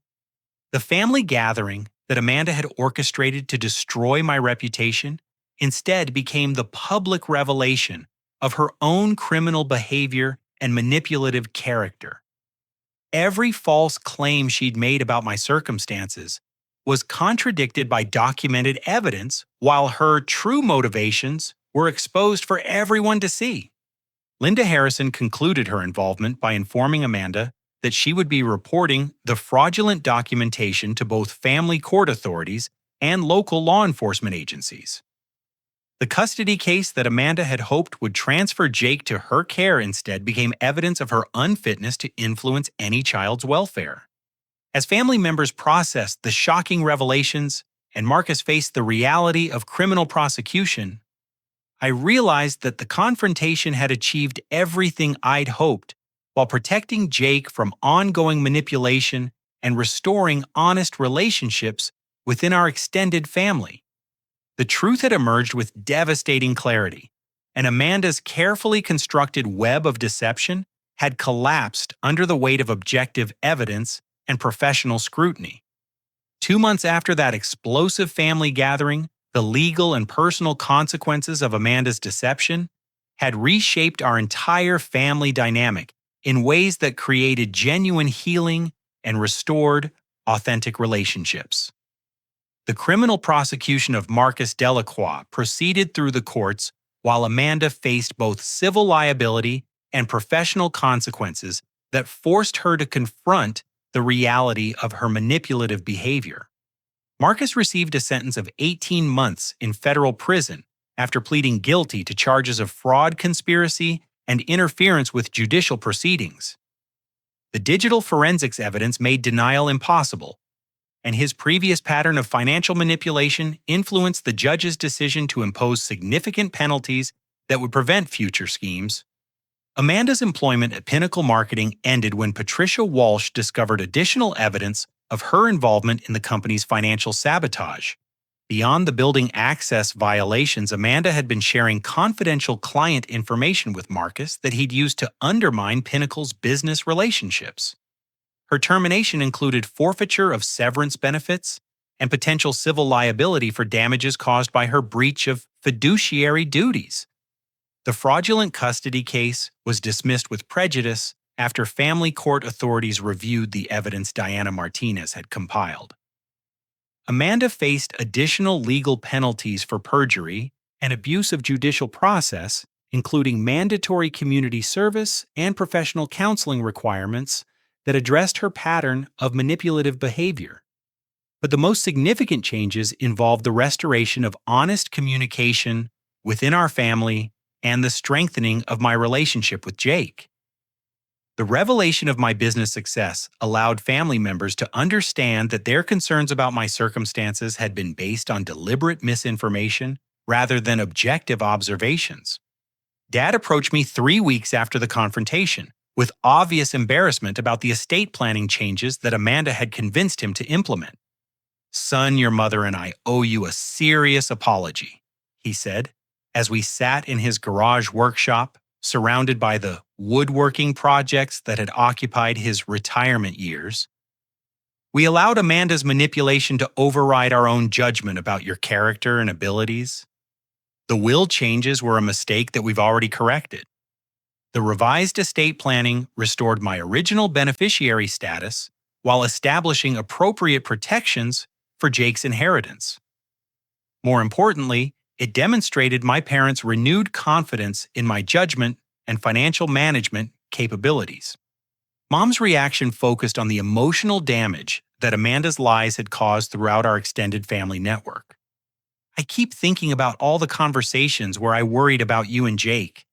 The family gathering that Amanda had orchestrated to destroy my reputation instead became the public revelation of her own criminal behavior and manipulative character. Every false claim she'd made about my circumstances was contradicted by documented evidence, while her true motivations were exposed for everyone to see. Linda Harrison concluded her involvement by informing Amanda that she would be reporting the fraudulent documentation to both family court authorities and local law enforcement agencies. The custody case that Amanda had hoped would transfer Jake to her care instead became evidence of her unfitness to influence any child's welfare. As family members processed the shocking revelations and Marcus faced the reality of criminal prosecution, I realized that the confrontation had achieved everything I'd hoped while protecting Jake from ongoing manipulation and restoring honest relationships within our extended family. The truth had emerged with devastating clarity, and Amanda's carefully constructed web of deception had collapsed under the weight of objective evidence and professional scrutiny. 2 months after that explosive family gathering, the legal and personal consequences of Amanda's deception had reshaped our entire family dynamic in ways that created genuine healing and restored authentic relationships. The criminal prosecution of Marcus Delacroix proceeded through the courts while Amanda faced both civil liability and professional consequences that forced her to confront the reality of her manipulative behavior. Marcus received a sentence of 18 months in federal prison after pleading guilty to charges of fraud, conspiracy, and interference with judicial proceedings. The digital forensics evidence made denial impossible, and his previous pattern of financial manipulation influenced the judge's decision to impose significant penalties that would prevent future schemes. Amanda's employment at Pinnacle Marketing ended when Patricia Walsh discovered additional evidence of her involvement in the company's financial sabotage. Beyond the building access violations, Amanda had been sharing confidential client information with Marcus that he'd used to undermine Pinnacle's business relationships. Her termination included forfeiture of severance benefits and potential civil liability for damages caused by her breach of fiduciary duties. The fraudulent custody case was dismissed with prejudice after family court authorities reviewed the evidence Diana Martinez had compiled. Amanda faced additional legal penalties for perjury and abuse of judicial process, including mandatory community service and professional counseling requirements that addressed her pattern of manipulative behavior. But the most significant changes involved the restoration of honest communication within our family and the strengthening of my relationship with Jake. The revelation of my business success allowed family members to understand that their concerns about my circumstances had been based on deliberate misinformation rather than objective observations. Dad approached me 3 weeks after the confrontation, with obvious embarrassment about the estate planning changes that Amanda had convinced him to implement. "Son, your mother and I owe you a serious apology," he said, as we sat in his garage workshop, surrounded by the woodworking projects that had occupied his retirement years. "We allowed Amanda's manipulation to override our own judgment about your character and abilities. The will changes were a mistake that we've already corrected. The revised estate planning restored my original beneficiary status while establishing appropriate protections for Jake's inheritance. More importantly, it demonstrated my parents' renewed confidence in my judgment and financial management capabilities." Mom's reaction focused on the emotional damage that Amanda's lies had caused throughout our extended family network. "I keep thinking about all the conversations where I worried about you and Jake,"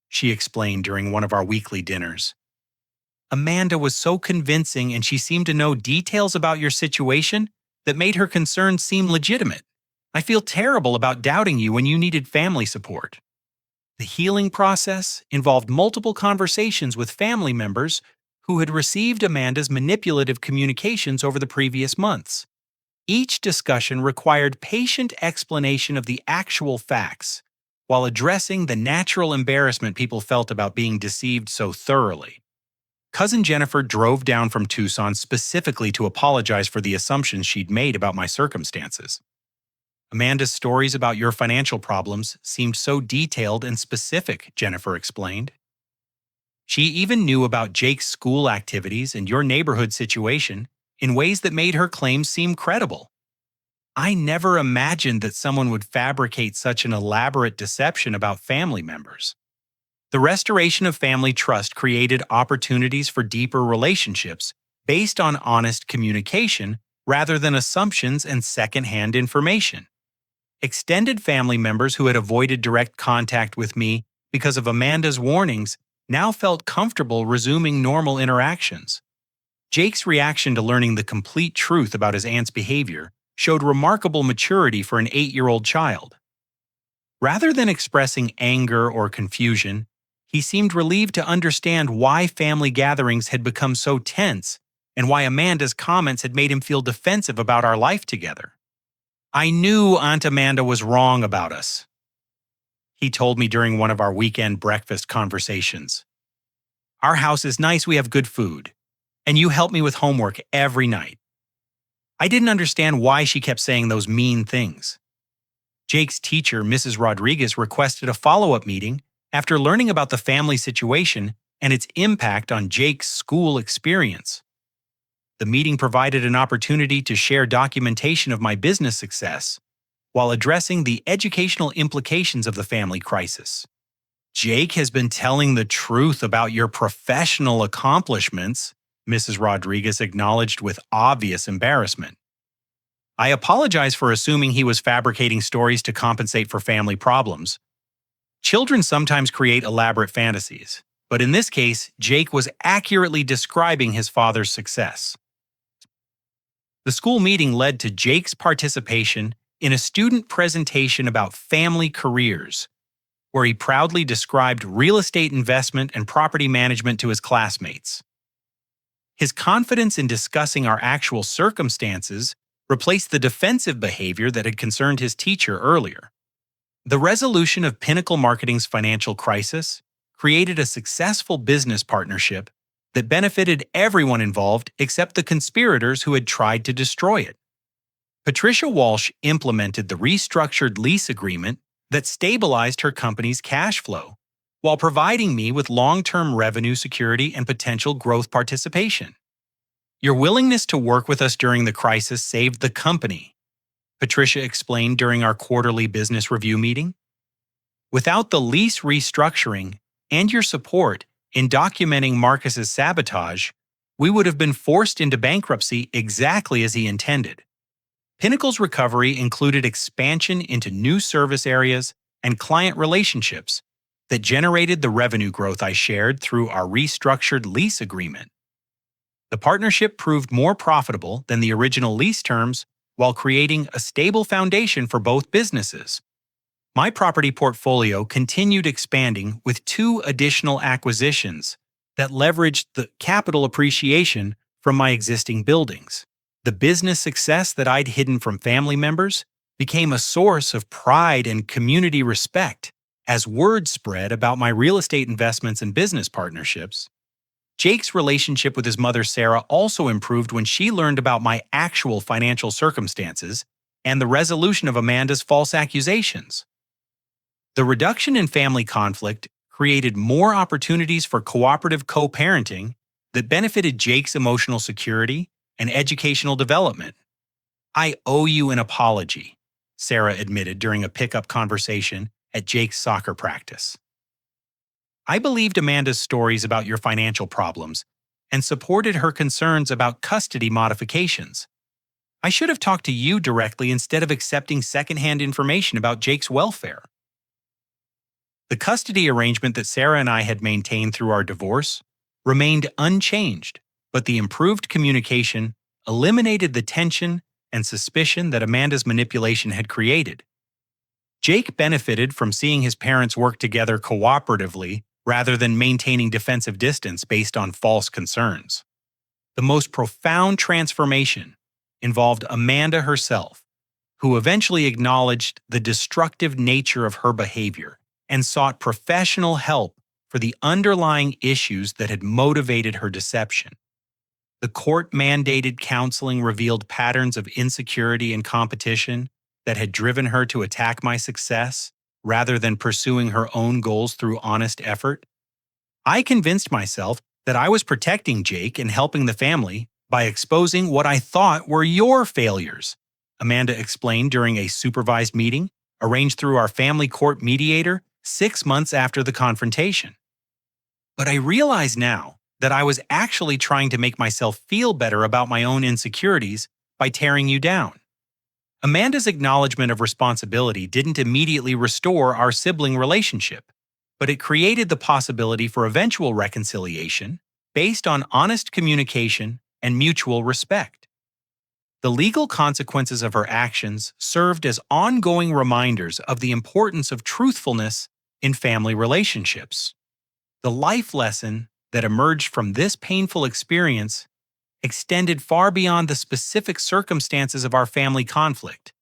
she explained during one of our weekly dinners. "Amanda was so convincing and she seemed to know details about your situation that made her concerns seem legitimate. I feel terrible about doubting you when you needed family support." The healing process involved multiple conversations with family members who had received Amanda's manipulative communications over the previous months. Each discussion required patient explanation of the actual facts, while addressing the natural embarrassment people felt about being deceived so thoroughly. Cousin Jennifer drove down from Tucson specifically to apologize for the assumptions she'd made about my circumstances. "Amanda's stories about your financial problems seemed so detailed and specific," Jennifer explained. "She even knew about Jake's school activities and your neighborhood situation in ways that made her claims seem credible. I never imagined that someone would fabricate such an elaborate deception about family members." The restoration of family trust created opportunities for deeper relationships based on honest communication rather than assumptions and secondhand information. Extended family members who had avoided direct contact with me because of Amanda's warnings now felt comfortable resuming normal interactions. Jake's reaction to learning the complete truth about his aunt's behavior showed remarkable maturity for an 8-year-old child. Rather than expressing anger or confusion, he seemed relieved to understand why family gatherings had become so tense and why Amanda's comments had made him feel defensive about our life together. "I knew Aunt Amanda was wrong about us," he told me during one of our weekend breakfast conversations. "Our house is nice, we have good food, and you help me with homework every night." I didn't understand why she kept saying those mean things. Jake's teacher, Mrs. Rodriguez, requested a follow-up meeting after learning about the family situation and its impact on Jake's school experience. The meeting provided an opportunity to share documentation of my business success while addressing the educational implications of the family crisis. "Jake has been telling the truth about your professional accomplishments," Mrs. Rodriguez acknowledged with obvious embarrassment. "I apologize for assuming he was fabricating stories to compensate for family problems. Children sometimes create elaborate fantasies, but in this case, Jake was accurately describing his father's success." The school meeting led to Jake's participation in a student presentation about family careers, where he proudly described real estate investment and property management to his classmates. His confidence in discussing our actual circumstances replaced the defensive behavior that had concerned his teacher earlier. The resolution of Pinnacle Marketing's financial crisis created a successful business partnership that benefited everyone involved except the conspirators who had tried to destroy it. Patricia Walsh implemented the restructured lease agreement that stabilized her company's cash flow, while providing me with long-term revenue security and potential growth participation. "Your willingness to work with us during the crisis saved the company," Patricia explained during our quarterly business review meeting. "Without the lease restructuring and your support in documenting Marcus's sabotage, we would have been forced into bankruptcy exactly as he intended." Pinnacle's recovery included expansion into new service areas and client relationships that generated the revenue growth I shared through our restructured lease agreement. The partnership proved more profitable than the original lease terms while creating a stable foundation for both businesses. My property portfolio continued expanding with 2 additional acquisitions that leveraged the capital appreciation from my existing buildings. The business success that I'd hidden from family members became a source of pride and community respect as word spread about my real estate investments and business partnerships. Jake's relationship with his mother Sarah also improved when she learned about my actual financial circumstances and the resolution of Amanda's false accusations. The reduction in family conflict created more opportunities for cooperative co-parenting that benefited Jake's emotional security and educational development. "I owe you an apology," Sarah admitted during a pickup conversation at Jake's soccer practice. "I believed Amanda's stories about your financial problems and supported her concerns about custody modifications. I should have talked to you directly instead of accepting secondhand information about Jake's welfare." The custody arrangement that Sarah and I had maintained through our divorce remained unchanged, but the improved communication eliminated the tension and suspicion that Amanda's manipulation had created. Jake benefited from seeing his parents work together cooperatively rather than maintaining defensive distance based on false concerns. The most profound transformation involved Amanda herself, who eventually acknowledged the destructive nature of her behavior and sought professional help for the underlying issues that had motivated her deception. The court-mandated counseling revealed patterns of insecurity and competition that had driven her to attack my success rather than pursuing her own goals through honest effort. I convinced myself that I was protecting Jake and helping the family by exposing what I thought were your failures, Amanda explained during a supervised meeting arranged through our family court mediator 6 months after the confrontation. But I realize now that I was actually trying to make myself feel better about my own insecurities by tearing you down. Amanda's acknowledgement of responsibility didn't immediately restore our sibling relationship, but it created the possibility for eventual reconciliation based on honest communication and mutual respect. The legal consequences of her actions served as ongoing reminders of the importance of truthfulness in family relationships. The life lesson that emerged from this painful experience extended far beyond the specific circumstances of our family conflict.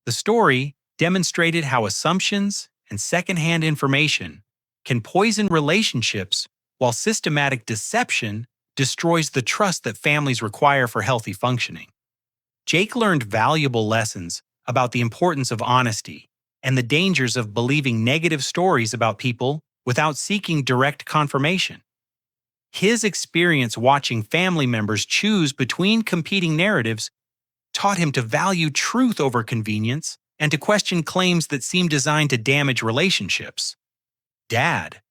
The story demonstrated how assumptions and secondhand information can poison relationships while systematic deception destroys the trust that families require for healthy functioning. Jake learned valuable lessons about the importance of honesty and the dangers of believing negative stories about people without seeking direct confirmation. His experience watching family members choose between competing narratives taught him to value truth over convenience and to question claims that seem designed to damage relationships. "Dad,"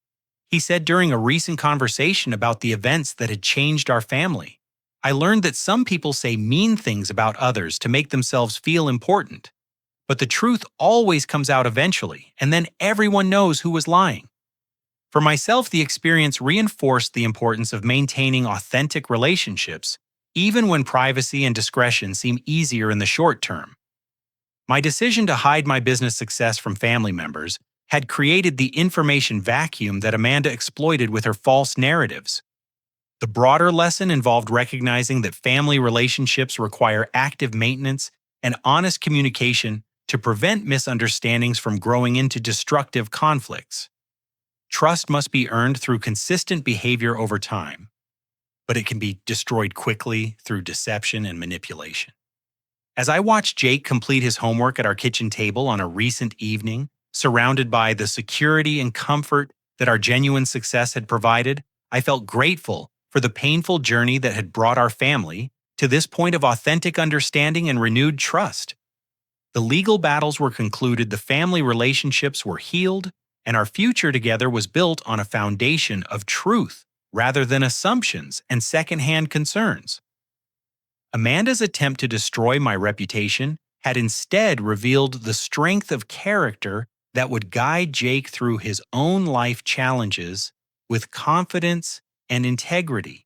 he said during a recent conversation about the events that had changed our family, "I learned that some people say mean things about others to make themselves feel important. But the truth always comes out eventually, and then everyone knows who was lying." For myself, the experience reinforced the importance of maintaining authentic relationships, even when privacy and discretion seem easier in the short term. My decision to hide my business success from family members had created the information vacuum that Amanda exploited with her false narratives. The broader lesson involved recognizing that family relationships require active maintenance and honest communication to prevent misunderstandings from growing into destructive conflicts. Trust must be earned through consistent behavior over time, but it can be destroyed quickly through deception and manipulation. As I watched Jake complete his homework at our kitchen table on a recent evening, surrounded by the security and comfort that our genuine success had provided, I felt grateful for the painful journey that had brought our family to this point of authentic understanding and renewed trust. The legal battles were concluded, the family relationships were healed, and our future together was built on a foundation of truth rather than assumptions and secondhand concerns. Amanda's attempt to destroy my reputation had instead revealed the strength of character that would guide Jake through his own life challenges with confidence and integrity.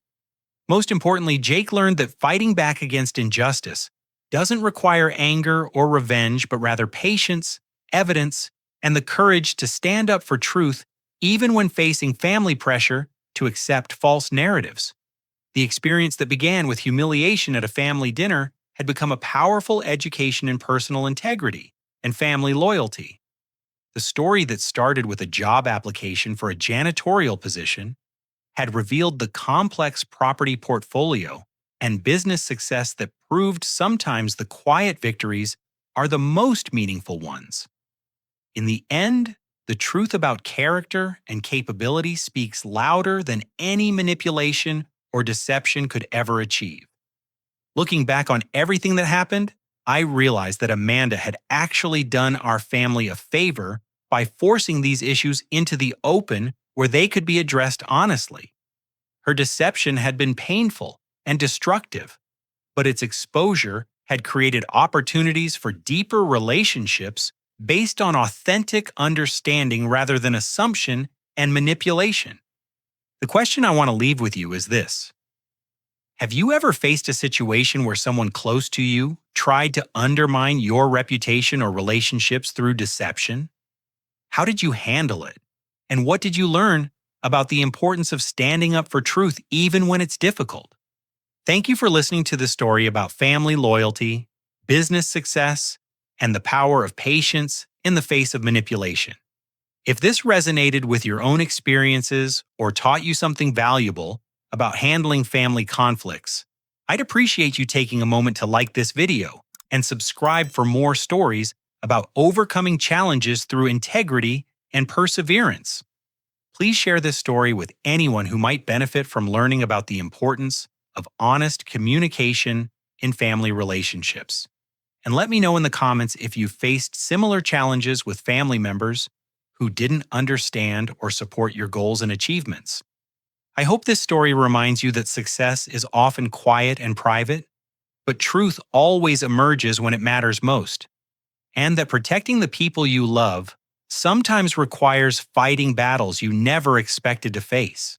Most importantly, Jake learned that fighting back against injustice doesn't require anger or revenge, but rather patience, evidence, and the courage to stand up for truth even when facing family pressure to accept false narratives. The experience that began with humiliation at a family dinner had become a powerful education in personal integrity and family loyalty. The story that started with a job application for a janitorial position had revealed the complex property portfolio and business success that proved sometimes the quiet victories are the most meaningful ones. In the end, the truth about character and capability speaks louder than any manipulation or deception could ever achieve. Looking back on everything that happened, I realized that Amanda had actually done our family a favor by forcing these issues into the open where they could be addressed honestly. Her deception had been painful and destructive, but its exposure had created opportunities for deeper relationships based on authentic understanding rather than assumption and manipulation. The question I want to leave with you is this: have you ever faced a situation where someone close to you tried to undermine your reputation or relationships through deception? How did you handle it? And what did you learn about the importance of standing up for truth even when it's difficult? Thank you for listening to this story about family loyalty, business success, and the power of patience in the face of manipulation. If this resonated with your own experiences or taught you something valuable about handling family conflicts, I'd appreciate you taking a moment to like this video and subscribe for more stories about overcoming challenges through integrity and perseverance. Please share this story with anyone who might benefit from learning about the importance of honest communication in family relationships. And let me know in the comments if you faced similar challenges with family members who didn't understand or support your goals and achievements. I hope this story reminds you that success is often quiet and private, but truth always emerges when it matters most, and that protecting the people you love sometimes requires fighting battles you never expected to face.